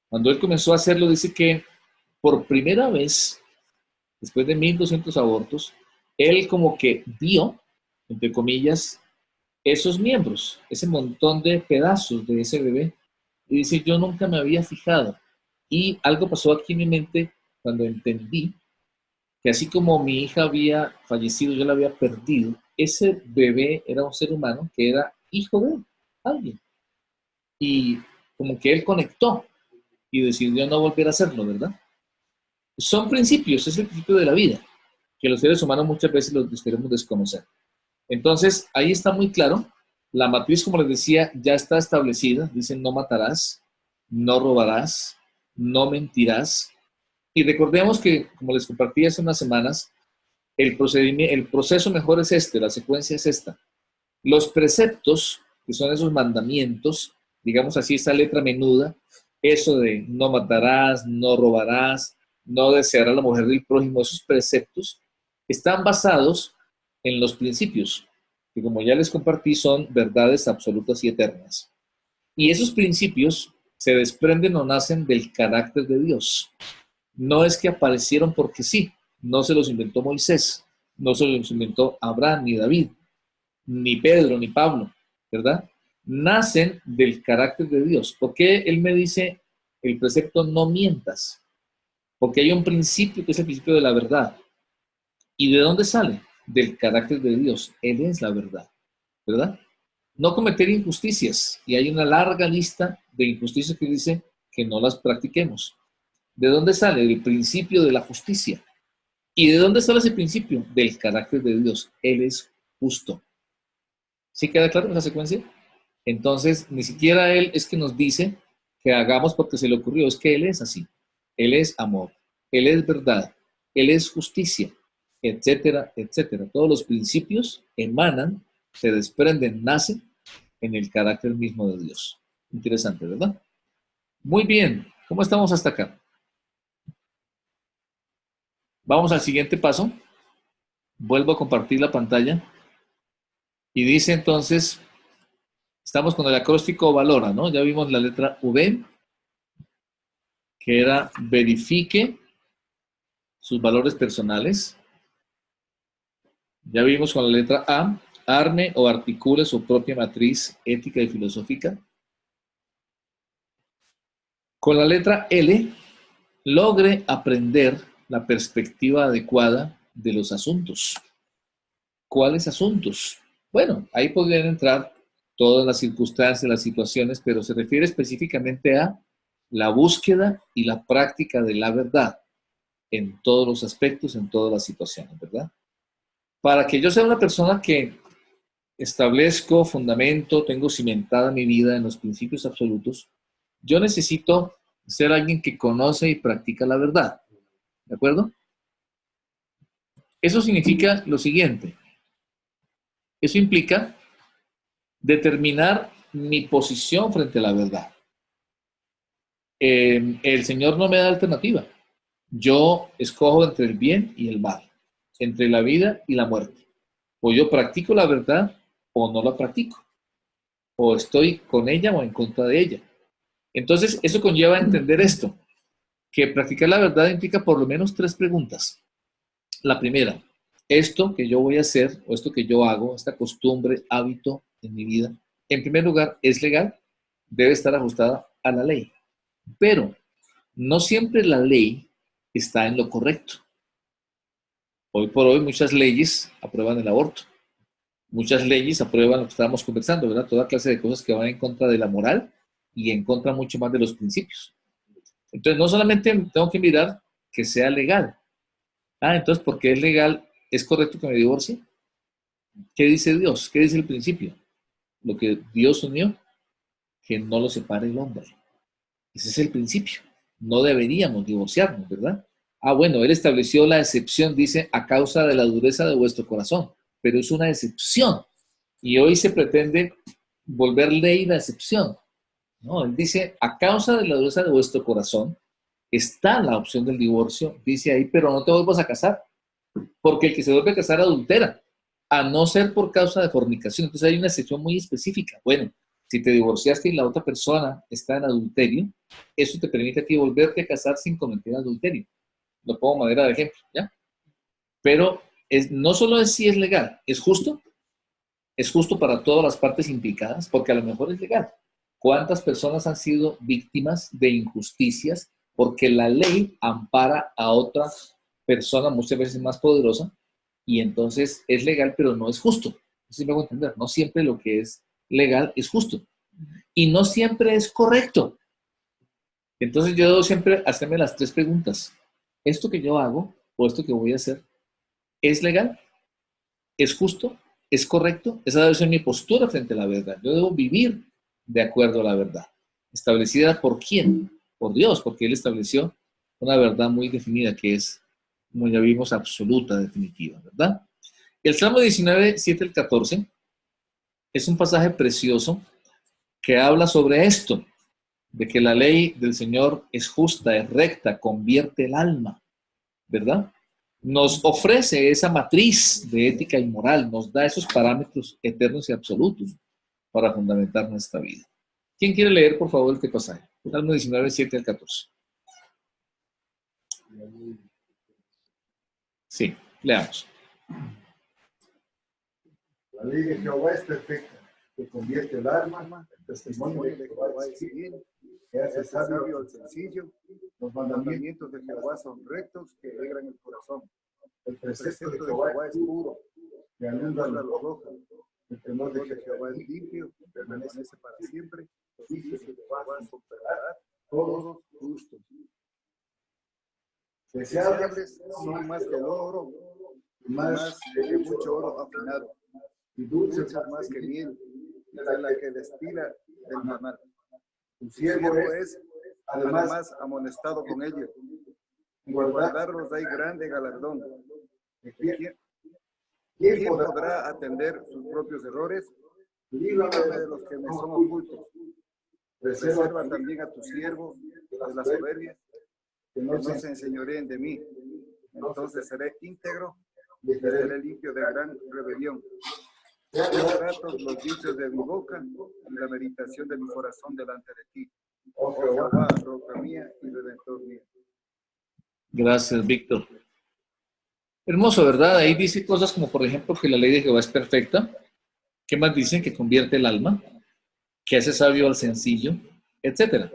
Cuando él comenzó a hacerlo, dice que por primera vez, después de 1.200 abortos, él como que vio, entre comillas, esos miembros, ese montón de pedazos de ese bebé. Y dice, yo nunca me había fijado. Y algo pasó aquí en mi mente cuando entendí que así como mi hija había fallecido, yo la había perdido, ese bebé era un ser humano que era hijo de alguien. Y como que él conectó y decidió no volver a hacerlo, ¿verdad? Son principios, es el principio de la vida, que los seres humanos muchas veces los queremos desconocer. Entonces, ahí está muy claro, la matriz, como les decía, ya está establecida, dicen no matarás, no robarás, no mentirás. Y recordemos que, como les compartí hace unas semanas, el proceso mejor es este, la secuencia es esta. Los preceptos, que son esos mandamientos, digamos así, esa letra menuda, eso de no matarás, no robarás, no desearás a la mujer del prójimo, esos preceptos están basados en los principios, que como ya les compartí son verdades absolutas y eternas. Y esos principios se desprenden o nacen del carácter de Dios. No es que aparecieron porque sí, no se los inventó Moisés, no se los inventó Abraham, ni David, ni Pedro, ni Pablo, ¿verdad? Nacen del carácter de Dios. ¿Por qué él me dice el precepto no mientas? Porque hay un principio que es el principio de la verdad. ¿Y de dónde sale? Del carácter de Dios. Él es la verdad, ¿verdad? No cometer injusticias. Y hay una larga lista de injusticias que dice que no las practiquemos. ¿De dónde sale? Del principio de la justicia. ¿Y de dónde sale ese principio? Del carácter de Dios. Él es justo. ¿Sí queda claro esa secuencia? Entonces, ni siquiera Él es que nos dice que hagamos porque se le ocurrió, es que Él es así. Él es amor, Él es verdad, Él es justicia, etcétera, etcétera. Todos los principios emanan, se desprenden, nacen en el carácter mismo de Dios. Interesante, ¿verdad? Muy bien, ¿cómo estamos hasta acá? Vamos al siguiente paso. Vuelvo a compartir la pantalla. Y dice entonces, estamos con el acróstico valora, ¿no? Ya vimos la letra V, que era verifique sus valores personales. Ya vimos con la letra A, arme o articule su propia matriz ética y filosófica. Con la letra L, logre aprender la perspectiva adecuada de los asuntos. ¿Cuáles asuntos? Bueno, ahí podrían entrar todas las circunstancias, las situaciones, pero se refiere específicamente a la búsqueda y la práctica de la verdad en todos los aspectos, en todas las situaciones, ¿verdad? Para que yo sea una persona que establezco fundamento, tengo cimentada mi vida en los principios absolutos, yo necesito ser alguien que conoce y practica la verdad, ¿de acuerdo? Eso significa lo siguiente. Eso implica determinar mi posición frente a la verdad. El Señor no me da alternativa. Yo escojo entre el bien y el mal, entre la vida y la muerte. O yo practico la verdad o no la practico. O estoy con ella o en contra de ella. Entonces, eso conlleva a entender esto, que practicar la verdad implica por lo menos 3 preguntas. La primera, esto que yo voy a hacer, o esto que yo hago, esta costumbre, hábito en mi vida, en primer lugar, ¿es legal? Debe estar ajustada a la ley. Pero no siempre la ley está en lo correcto. Hoy por hoy muchas leyes aprueban el aborto. Muchas leyes aprueban lo que estábamos conversando, ¿verdad? Toda clase de cosas que van en contra de la moral y en contra mucho más de los principios. Entonces, no solamente tengo que mirar que sea legal. Entonces, porque es legal, ¿es correcto que me divorcie? ¿Qué dice Dios? ¿Qué dice el principio? Lo que Dios unió, que no lo separe el hombre. Ese es el principio. No deberíamos divorciarnos, ¿verdad? Bueno, Él estableció la excepción, dice, a causa de la dureza de vuestro corazón. Pero es una excepción. Y hoy se pretende volver ley la excepción. No, Él dice, a causa de la dureza de vuestro corazón, está la opción del divorcio, dice ahí, pero no te vuelvas a casar, porque el que se vuelve a casar adultera, a no ser por causa de fornicación. Entonces hay una excepción muy específica. Bueno, si te divorciaste y la otra persona está en adulterio, eso te permite a ti volverte a casar sin cometer adulterio. Lo pongo a manera de ejemplo, ¿ya? Pero no solo es si es legal, es justo para todas las partes implicadas, porque a lo mejor es legal. ¿Cuántas personas han sido víctimas de injusticias porque la ley ampara a otra persona muchas veces más poderosa y entonces es legal pero no es justo? Así me hago entender. No siempre lo que es legal es justo y no siempre es correcto. Entonces yo debo siempre hacerme las 3 preguntas. ¿Esto que yo hago o esto que voy a hacer es legal? ¿Es justo? ¿Es correcto? Esa debe ser mi postura frente a la verdad. Yo debo vivir de acuerdo a la verdad. ¿Establecida por quién? Por Dios, porque Él estableció una verdad muy definida que es, como ya vimos, absoluta, definitiva, ¿verdad? El Salmo 19, 7 al 14 es un pasaje precioso que habla sobre esto, de que la ley del Señor es justa, es recta, convierte el alma, ¿verdad? Nos ofrece esa matriz de ética y moral, nos da esos parámetros eternos y absolutos para fundamentar nuestra vida. ¿Quién quiere leer, por favor, este pasaje? Salmo 19, 7 al 14. Sí, leamos. La ley de Jehová es perfecta, que convierte el alma, el testimonio de Jehová es bien, que hace sabio al sencillo. Los mandamientos de Jehová son rectos, que alegran el corazón. El precepto de Jehová es puro, que alumbra los ojos. El temor de Jehová es limpio, permanece para siempre. Los juicios de Jehová son verdad, todos justos. Deseables son más que el oro, más que mucho oro afinado, y dulces más que miel, de la que destila del maná. Tu siervo es además amonestado con ellos. Guardarlos hay grande galardón. ¿Quién podrá atender sus propios errores? Líbrame de los que me son ocultos. Reserva también a tu siervo de la soberbia, que no se enseñoreen de mí. Entonces seré íntegro y seré limpio de gran rebelión. Sean gratos los dichos de mi boca y la meditación de mi corazón delante de ti. Oh Jehová, roca mía y redentor mío. Gracias, Víctor. Hermoso, ¿verdad? Ahí dice cosas como, por ejemplo, que la ley de Jehová es perfecta. ¿Qué más dicen? Que convierte el alma, que hace sabio al sencillo, etc.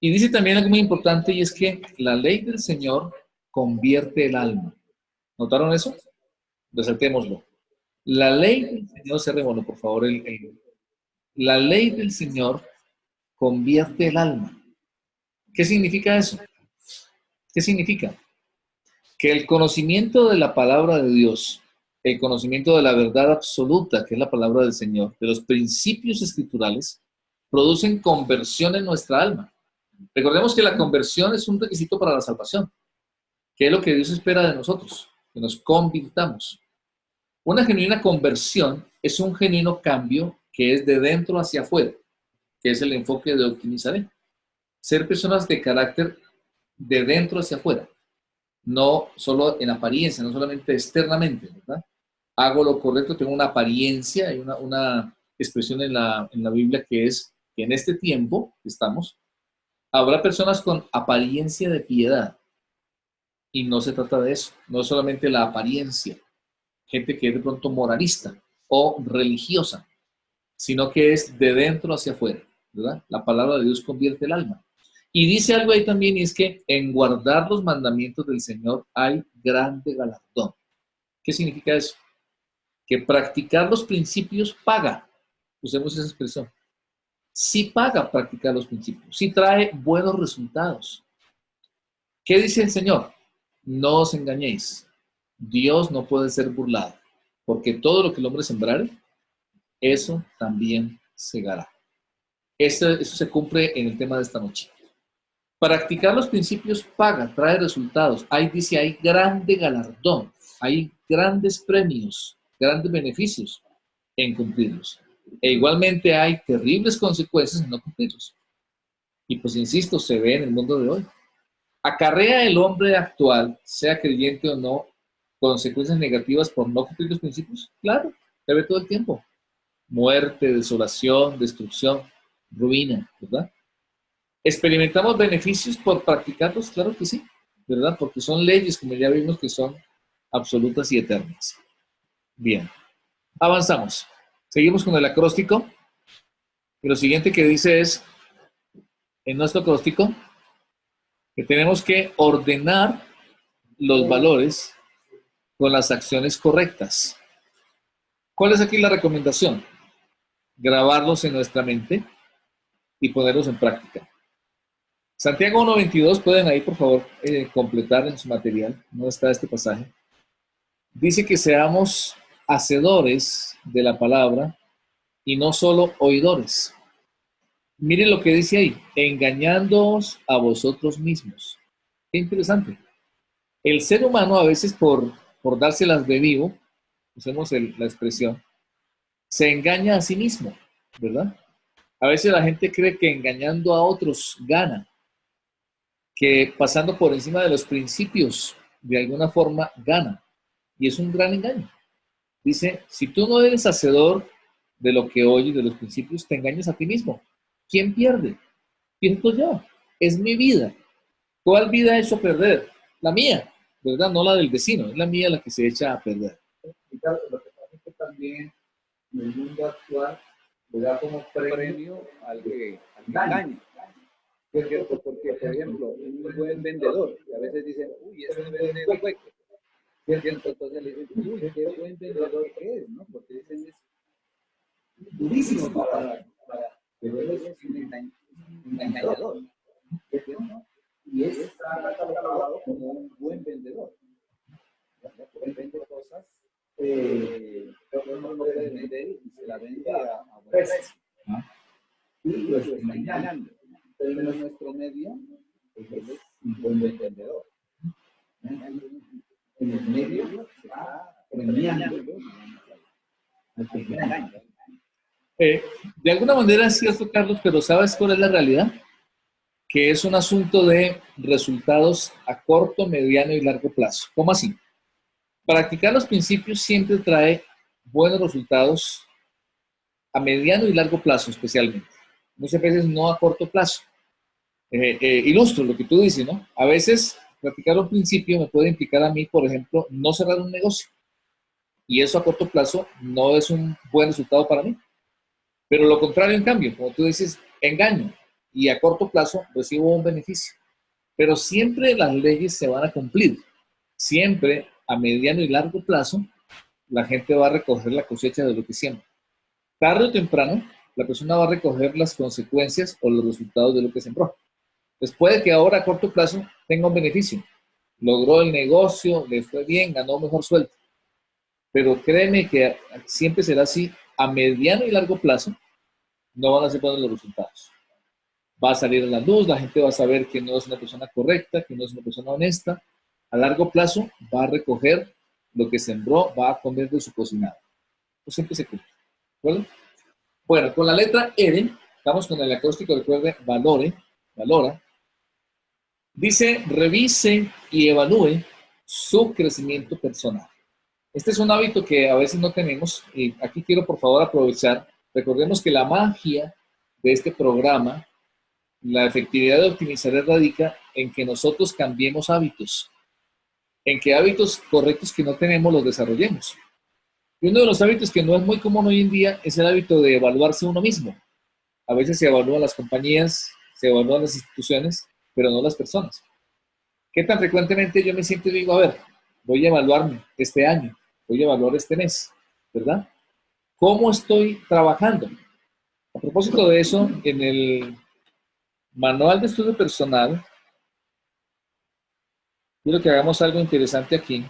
Y dice también algo muy importante, y es que la ley del Señor convierte el alma. ¿Notaron eso? Resaltémoslo. La ley del Señor, cerrémoslo, por favor. La ley del Señor convierte el alma. ¿Qué significa eso? ¿Qué significa? Que el conocimiento de la palabra de Dios, el conocimiento de la verdad absoluta, que es la palabra del Señor, de los principios escriturales, producen conversión en nuestra alma. Recordemos que la conversión es un requisito para la salvación, que es lo que Dios espera de nosotros, que nos convirtamos. Una genuina conversión es un genuino cambio que es de dentro hacia afuera, que es el enfoque de Optimizaré. Ser personas de carácter de dentro hacia afuera. No solo en apariencia, no solamente externamente, ¿verdad? Hago lo correcto, tengo una apariencia, hay una expresión en la Biblia que es que en este tiempo que estamos, Habrá personas con apariencia de piedad y no se trata de eso, no es solamente la apariencia, gente que es de pronto moralista o religiosa, sino que es de dentro hacia afuera, ¿verdad? La palabra de Dios convierte el alma. Y dice algo ahí también, y es que en guardar los mandamientos del Señor hay grande galardón. ¿Qué significa eso? Que practicar los principios paga. Usemos esa expresión. Sí paga practicar los principios, sí trae buenos resultados. ¿Qué dice el Señor? No os engañéis. Dios no puede ser burlado, porque todo lo que el hombre sembrare, eso también segará. Eso se cumple en el tema de esta noche. Practicar los principios paga, trae resultados. Ahí dice, hay grande galardón, hay grandes premios, grandes beneficios en cumplirlos. E igualmente hay terribles consecuencias en no cumplirlos. Y pues insisto, se ve en el mundo de hoy. ¿Acarrea el hombre actual, sea creyente o no, consecuencias negativas por no cumplir los principios? Claro, se ve todo el tiempo. Muerte, desolación, destrucción, ruina, ¿verdad? ¿Experimentamos beneficios por practicarlos? Claro que sí, ¿verdad? Porque son leyes, como ya vimos, que son absolutas y eternas. Bien, avanzamos. Seguimos con el acróstico. Y lo siguiente que dice es, en nuestro acróstico, que tenemos que ordenar los valores con las acciones correctas. ¿Cuál es aquí la recomendación? Grabarlos en nuestra mente y ponerlos en práctica. Santiago 1:22, pueden ahí por favor completar en su material, no está este pasaje. Dice que seamos hacedores de la palabra y no solo oidores. Miren lo que dice ahí, engañándoos a vosotros mismos. Qué interesante. El ser humano a veces por dárselas de vivo, usemos la expresión, se engaña a sí mismo, ¿verdad? A veces la gente cree que engañando a otros gana, que pasando por encima de los principios de alguna forma gana. Y es un gran engaño. Dice, si tú no eres hacedor de lo que oyes, de los principios, te engañas a ti mismo. ¿Quién pierde? Pierdo yo. Es mi vida. ¿Cuál vida he hecho perder? La mía, ¿verdad? No la del vecino, es la mía la que se echa a perder. Y claro, lo que pasa es que también en el mundo actual le da como premio al que engaña. ¿Es cierto? Porque, por ejemplo, un buen vendedor, y a veces dicen, uy, ese vende hueco. ¿Es cierto? Entonces le dicen, uy, qué buen vendedor que es, ¿no? Porque dicen, es durísimo para pero él es un engañador. ¿Es cierto? Y está catalogado como un buen vendedor. Porque él vende cosas que uno no puede vender y se la vende a buen precio. Y lo está engañando. Pero en nuestro medio, él es un buen vendedor. En el medio se está premiando al que engaña. De alguna manera es cierto, Carlos, pero ¿sabes cuál es la realidad? Que es un asunto de resultados a corto, mediano y largo plazo. ¿Cómo así? Practicar los principios siempre trae buenos resultados a mediano y largo plazo, especialmente. Muchas veces no a corto plazo. Ilustro lo que tú dices, ¿no? A veces practicar un principio me puede implicar a mí, por ejemplo, no cerrar un negocio. Y eso a corto plazo no es un buen resultado para mí. Pero lo contrario, en cambio, como tú dices, engaño y a corto plazo recibo un beneficio. Pero siempre las leyes se van a cumplir. Siempre a mediano y largo plazo la gente va a recoger la cosecha de lo que siembra. Tarde o temprano la persona va a recoger las consecuencias o los resultados de lo que sembró. Pues puede que ahora a corto plazo tenga un beneficio. Logró el negocio, le fue bien, ganó mejor sueldo. Pero créeme que siempre será así. A mediano y largo plazo no van a ser buenos los resultados. Va a salir a la luz, la gente va a saber que no es una persona correcta, que no es una persona honesta. A largo plazo va a recoger lo que sembró, va a comer de su cocinado. Eso siempre se cumple. ¿Vale? Bueno, con la letra R, estamos con el acróstico, recuerde, valora. Dice, revise y evalúe su crecimiento personal. Este es un hábito que a veces no tenemos y aquí quiero por favor aprovechar. Recordemos que la magia de este programa La efectividad de optimizar radica en que nosotros cambiemos hábitos, en que hábitos correctos que no tenemos los desarrollemos. Y uno de los hábitos que no es muy común hoy en día es el hábito de evaluarse uno mismo. A veces se evalúan las compañías, se evalúan las instituciones, pero no las personas. ¿Qué tan frecuentemente yo me siento y digo, a ver, voy a evaluarme este año, voy a evaluar este mes, ¿verdad? ¿Cómo estoy trabajando? A propósito de eso, en el manual de estudio personal, quiero que hagamos algo interesante aquí.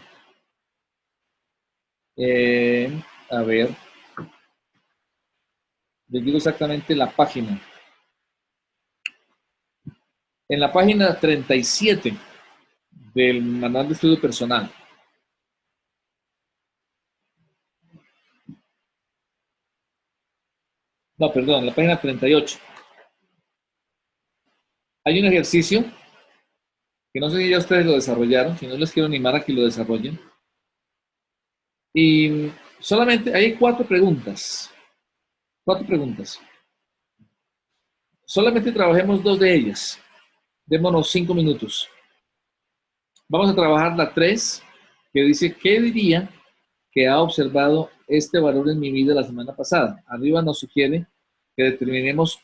A ver, les digo exactamente la página. En la página 37 del manual de estudio personal. No, perdón, en la página 38. Hay un ejercicio que no sé si ya ustedes lo desarrollaron, si no les quiero animar a que lo desarrollen. Y solamente hay 4 preguntas. 4 preguntas. Solamente trabajemos 2 de ellas. Démonos 5 minutos. Vamos a trabajar la 3, que dice, ¿qué diría que ha observado este valor en mi vida la semana pasada? Arriba nos sugiere que determinemos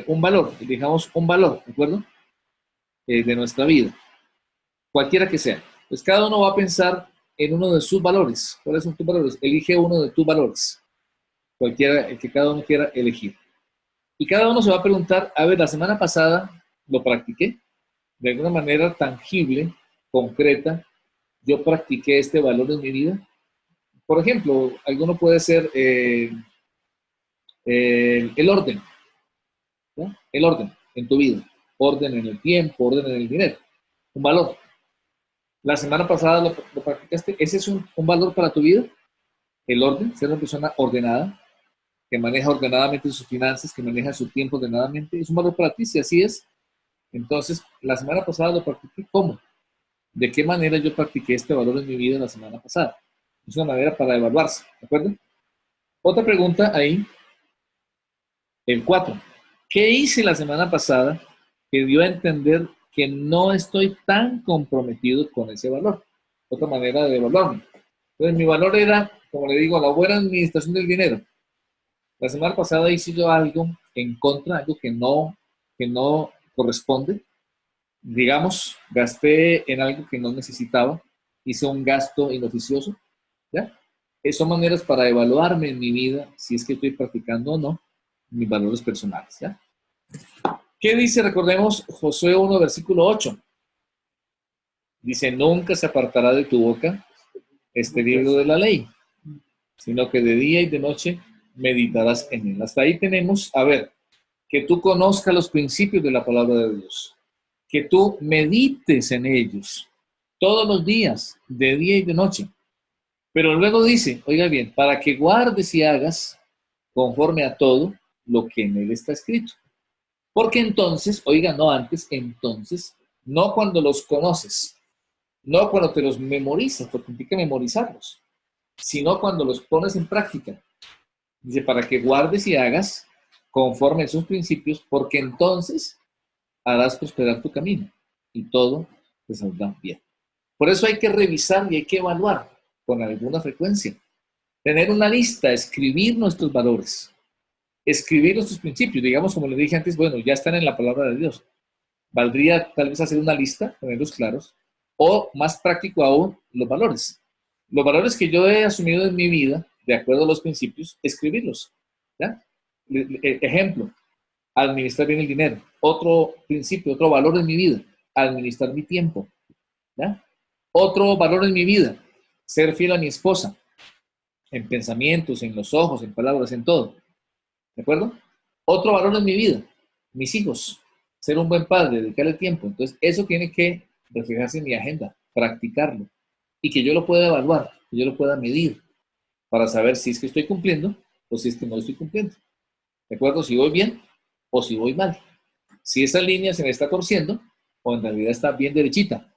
un valor, elijamos un valor, ¿de acuerdo? De nuestra vida, cualquiera que sea. Pues cada uno va a pensar en uno de sus valores. ¿Cuáles son tus valores? Elige uno de tus valores, cualquiera, el que cada uno quiera elegir. Y cada uno se va a preguntar, a ver, la semana pasada lo practiqué, de alguna manera tangible, concreta, yo practiqué este valor en mi vida. Por ejemplo, alguno puede ser el orden, ¿no? El orden en tu vida, orden en el tiempo, orden en el dinero, un valor. La semana pasada lo practicaste, ¿ese es un valor para tu vida? El orden, ser una persona ordenada, que maneja ordenadamente sus finanzas, que maneja su tiempo ordenadamente, es un valor para ti, si así es. Entonces, la semana pasada lo practiqué, ¿cómo? ¿De qué manera yo practiqué este valor en mi vida la semana pasada? Es una manera para evaluarse, ¿de acuerdo? Otra pregunta ahí, el 4. ¿Qué hice la semana pasada que dio a entender que no estoy tan comprometido con ese valor? Otra manera de evaluarme. Entonces, mi valor era, como le digo, la buena administración del dinero. La semana pasada hice yo algo en contra, algo que no corresponde. Digamos, gasté en algo que no necesitaba, hice un gasto inoficioso, ¿ya? Son maneras para evaluarme en mi vida, si es que estoy practicando o no mis valores personales, ¿ya? ¿Qué dice? Recordemos Josué 1, versículo 8. Dice, nunca se apartará de tu boca este libro de la ley, sino que de día y de noche meditarás en él. Hasta ahí tenemos, a ver, que tú conozcas los principios de la palabra de Dios, que tú medites en ellos todos los días, de día y de noche. Pero luego dice, oiga bien, para que guardes y hagas conforme a todo lo que en él está escrito. Porque entonces, oiga, no antes, entonces, no cuando los conoces, no cuando te los memorizas, porque implica memorizarlos, sino cuando los pones en práctica. Dice, para que guardes y hagas conforme a esos principios, porque entonces harás prosperar tu camino y todo te saldrá bien. Por eso hay que revisar y hay que evaluar con alguna frecuencia. Tener una lista, escribir nuestros valores, escribir nuestros principios. Digamos, como le dije antes, bueno, ya están en la palabra de Dios. Valdría tal vez hacer una lista, tenerlos claros, o más práctico aún, los valores. Los valores que yo he asumido en mi vida, de acuerdo a los principios, escribirlos. ¿Ya? Ejemplo, administrar bien el dinero. Otro principio, otro valor en mi vida, administrar mi tiempo. ¿Ya? Otro valor en mi vida, ser fiel a mi esposa, en pensamientos, en los ojos, en palabras, en todo. ¿De acuerdo? Otro valor en mi vida, mis hijos, ser un buen padre, dedicarle tiempo. Entonces, eso tiene que reflejarse en mi agenda, practicarlo, y que yo lo pueda evaluar, que yo lo pueda medir, para saber si es que estoy cumpliendo o si es que no estoy cumpliendo. ¿De acuerdo? Si voy bien o si voy mal. Si esa línea se me está torciendo o en realidad está bien derechita,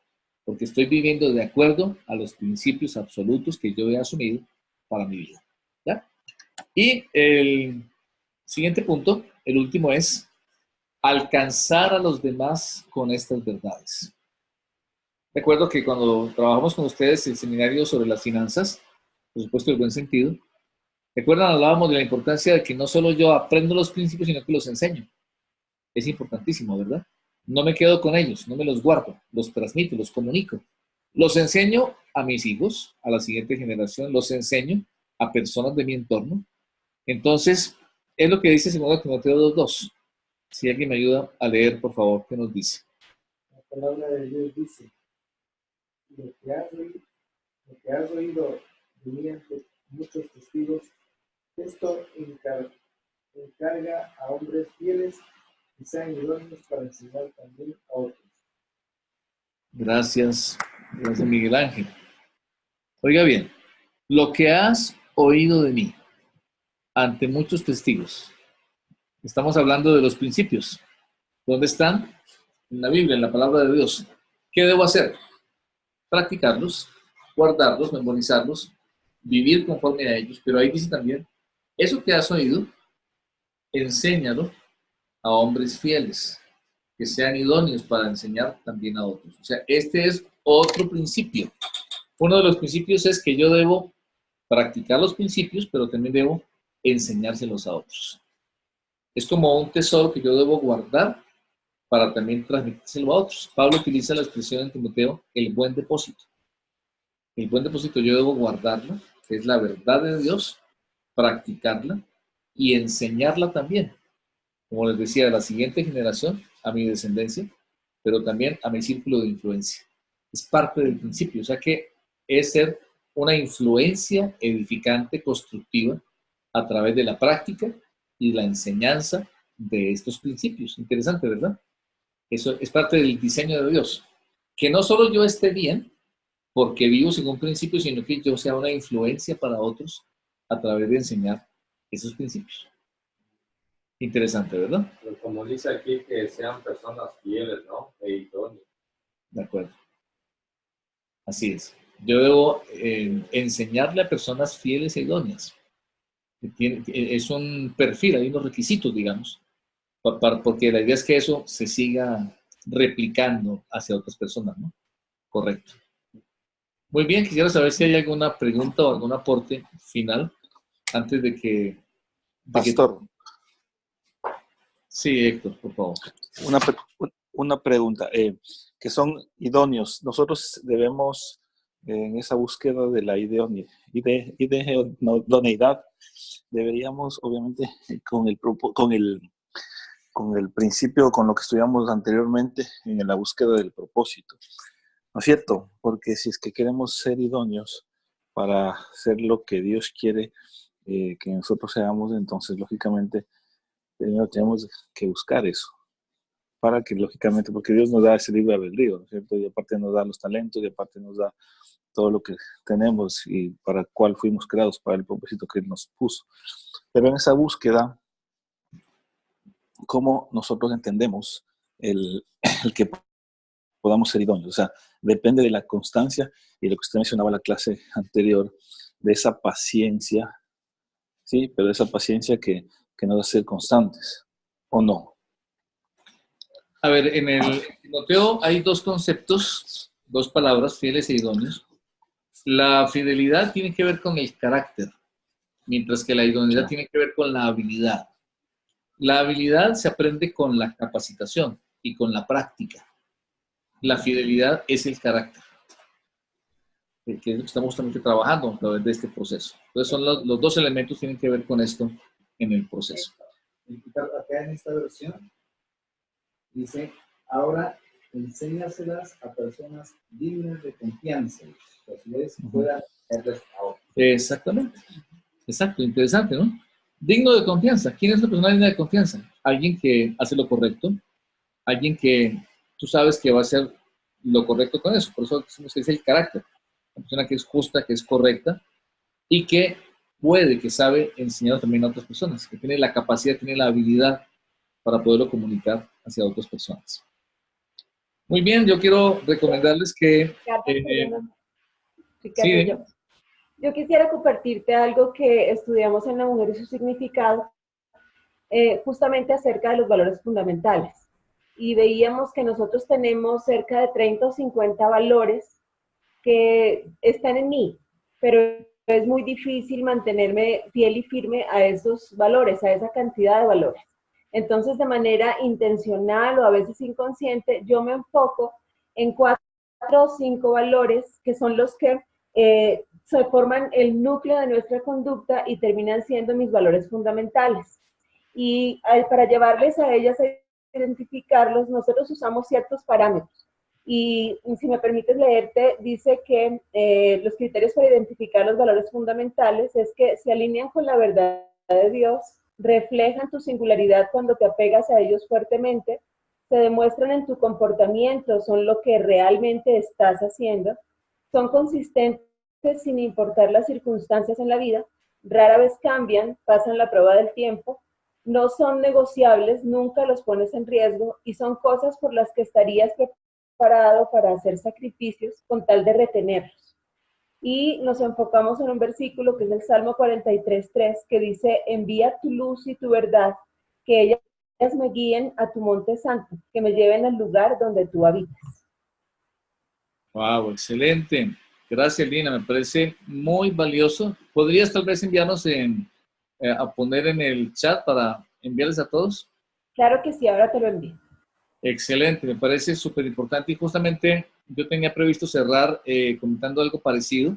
porque estoy viviendo de acuerdo a los principios absolutos que yo he asumido para mi vida. ¿Ya? Y el siguiente punto, el último es, alcanzar a los demás con estas verdades. Recuerdo que cuando trabajamos con ustedes el seminario sobre las finanzas, por supuesto el buen sentido, recuerdan, hablábamos de la importancia de que no solo yo aprendo los principios, sino que los enseño. Es importantísimo, ¿verdad? No me quedo con ellos, no me los guardo, los transmito, los comunico. Los enseño a mis hijos, a la siguiente generación, los enseño a personas de mi entorno. Entonces, es lo que dice 2 Timoteo 2:2. Si alguien me ayuda a leer, por favor, ¿qué nos dice? La palabra de Dios dice, lo que has oído de mí ante muchos testigos, esto encarga a hombres fieles que sean idóneos para enseñar también a otros. Gracias, gracias Miguel Ángel. Oiga bien, lo que has oído de mí ante muchos testigos. Estamos hablando de los principios. ¿Dónde están? En la Biblia, en la palabra de Dios. ¿Qué debo hacer? Practicarlos, guardarlos, memorizarlos, vivir conforme a ellos. Pero ahí dice también, eso que has oído, enséñalo a hombres fieles, que sean idóneos para enseñar también a otros. O sea, este es otro principio. Uno de los principios es que yo debo practicar los principios, pero también debo enseñárselos a otros. Es como un tesoro que yo debo guardar para también transmitírselo a otros. Pablo utiliza la expresión en Timoteo, el buen depósito. El buen depósito yo debo guardarlo, que es la verdad de Dios, practicarla y enseñarla también. Como les decía, a la siguiente generación, a mi descendencia, pero también a mi círculo de influencia. Es parte del principio, o sea que es ser una influencia edificante, constructiva, a través de la práctica y la enseñanza de estos principios. Interesante, ¿verdad? Eso es parte del diseño de Dios. Que no solo yo esté bien, porque vivo según principios, sino que yo sea una influencia para otros a través de enseñar esos principios. Interesante, ¿verdad? Pero como dice aquí, que sean personas fieles, ¿no? E idóneas. De acuerdo. Así es. Yo debo enseñarle a personas fieles e idóneas. Es un perfil, hay unos requisitos, digamos, porque la idea es que eso se siga replicando hacia otras personas, ¿no? Correcto. Muy bien, quisiera saber si hay alguna pregunta o algún aporte final antes de que... Pastor. Sí, Héctor, por favor. Una pregunta, que son idóneos. Nosotros debemos, en esa búsqueda de la idoneidad, deberíamos, obviamente, con el principio, con lo que estudiamos anteriormente, en la búsqueda del propósito. ¿No es cierto? Porque si es que queremos ser idóneos para hacer lo que Dios quiere que nosotros seamos, entonces, lógicamente, primero tenemos que buscar eso. Para que, lógicamente, porque Dios nos da ese libre albedrío, ¿no es cierto? Y aparte nos da los talentos, y aparte nos da todo lo que tenemos y para el cual fuimos creados, para el propósito que Él nos puso. Pero en esa búsqueda, ¿cómo nosotros entendemos el que podamos ser idóneos? O sea, depende de la constancia y lo que usted mencionaba en la clase anterior, de esa paciencia, ¿sí? Pero esa paciencia que nos hace ser constantes, ¿o no? A ver, en el Timoteo hay dos conceptos, dos palabras, fieles e idóneos. La fidelidad tiene que ver con el carácter, mientras que la idoneidad tiene que ver con la habilidad. La habilidad se aprende con la capacitación y con la práctica. La fidelidad es el carácter, que es lo que estamos justamente trabajando a través de este proceso. Entonces, son los dos elementos que tienen que ver con esto en el proceso. Acá en esta versión dice, ahora enséñaselas a personas dignas de confianza, que puedan hacerlas ahora. Exactamente. Exacto, interesante, ¿no? Digno de confianza. ¿Quién es la persona digna de confianza? Alguien que hace lo correcto, alguien que tú sabes que va a hacer lo correcto con eso. Por eso decimos que es el carácter. Una persona que es justa, que es correcta y que puede, que sabe enseñar también a otras personas, que tiene la capacidad, tiene la habilidad para poderlo comunicar hacia otras personas. Muy bien, yo quiero recomendarles que... Ricardo, yo quisiera compartirte algo que estudiamos en La Mujer y su significado, justamente acerca de los valores fundamentales. Y veíamos que nosotros tenemos cerca de 30 o 50 valores que están en mí, pero es muy difícil mantenerme fiel y firme a esos valores, a esa cantidad de valores. Entonces, de manera intencional o a veces inconsciente, yo me enfoco en 4 o 5 valores que son los que se forman el núcleo de nuestra conducta y terminan siendo mis valores fundamentales. Y para llevarles a ellas a identificarlos, nosotros usamos ciertos parámetros. Y si me permites leerte, dice que los criterios para identificar los valores fundamentales es que se alinean con la verdad de Dios, reflejan tu singularidad cuando te apegas a ellos fuertemente, se demuestran en tu comportamiento, son lo que realmente estás haciendo, son consistentes sin importar las circunstancias en la vida, rara vez cambian, pasan la prueba del tiempo, no son negociables, nunca los pones en riesgo y son cosas por las que estarías preparado para hacer sacrificios con tal de retenerlos. Y nos enfocamos en un versículo que es el Salmo 43:3, que dice, envía tu luz y tu verdad, que ellas me guíen a tu monte santo, que me lleven al lugar donde tú habitas. Wow, excelente. Gracias, Lina, me parece muy valioso. ¿Podrías tal vez enviarnos a poner en el chat para enviarles a todos? Claro que sí, ahora te lo envío. Excelente, me parece súper importante y justamente yo tenía previsto cerrar comentando algo parecido.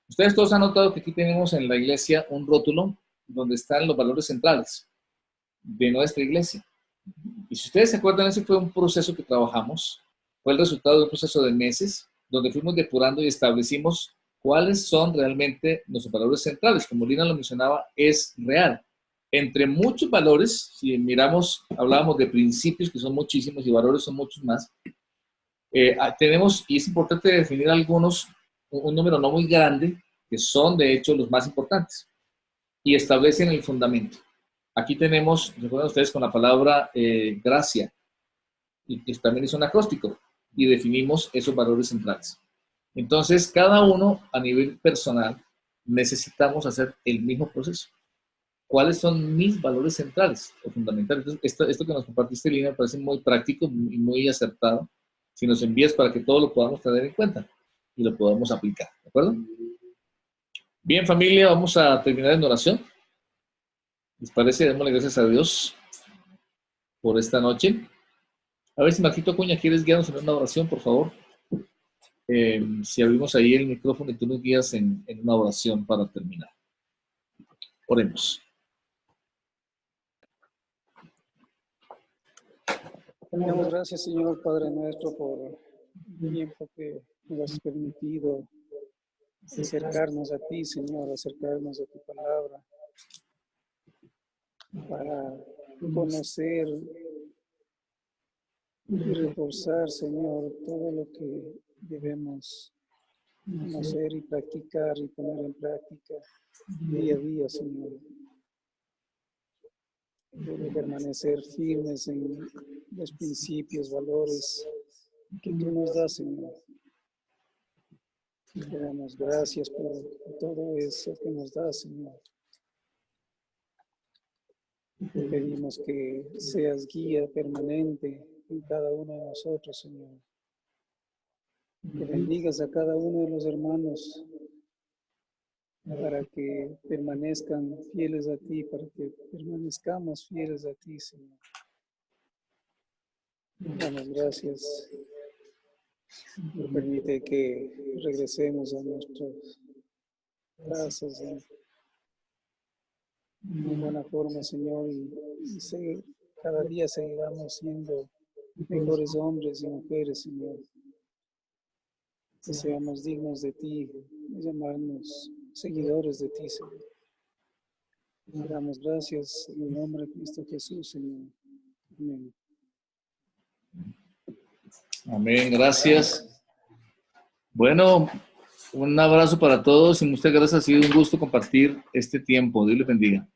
Ustedes todos han notado que aquí tenemos en la iglesia un rótulo donde están los valores centrales de nuestra iglesia. Y si ustedes se acuerdan, ese fue un proceso que trabajamos, fue el resultado de un proceso de meses donde fuimos depurando y establecimos cuáles son realmente nuestros valores centrales. Como Lina lo mencionaba, es real. Entre muchos valores, si miramos, hablábamos de principios que son muchísimos y valores son muchos más, tenemos, y es importante definir algunos, un número no muy grande, que son de hecho los más importantes, y establecen el fundamento. Aquí tenemos, recuerden ustedes con la palabra gracia, y que también es un acróstico, y definimos esos valores centrales. Entonces, cada uno a nivel personal necesitamos hacer el mismo proceso. ¿Cuáles son mis valores centrales o fundamentales? Entonces, esto que nos compartiste, Lina, me parece muy práctico y muy acertado. Si nos envías para que todo lo podamos tener en cuenta y lo podamos aplicar, ¿de acuerdo? Bien, familia, vamos a terminar en oración. ¿Les parece? Démosle gracias a Dios por esta noche. A ver si Marquito Acuña, ¿quieres guiarnos en una oración, por favor? Si abrimos ahí el micrófono y tú nos guías en una oración para terminar. Oremos. Damos gracias, Señor Padre nuestro, por el tiempo que nos has permitido acercarnos a ti, Señor, acercarnos a tu palabra, para conocer y reforzar, Señor, todo lo que debemos conocer y practicar y poner en práctica día a día, Señor. Debe permanecer firmes en los principios, valores que tú nos das, Señor. Te damos gracias por todo eso que nos das, Señor. Te pedimos que seas guía permanente en cada uno de nosotros, Señor. Que bendigas a cada uno de los hermanos para que permanezcan fieles a ti, para que permanezcamos fieles a ti, Señor. Damos gracias. Permite que regresemos a nuestras casas en buena forma, Señor, y cada día seguiremos siendo mejores hombres y mujeres, Señor. Que seamos dignos de ti, de llamarnos seguidores de ti, Señor. Te damos gracias en el nombre de Cristo Jesús, Señor. Amén. Amén, gracias. Bueno, un abrazo para todos y muchas gracias. Ha sido un gusto compartir este tiempo. Dios les bendiga.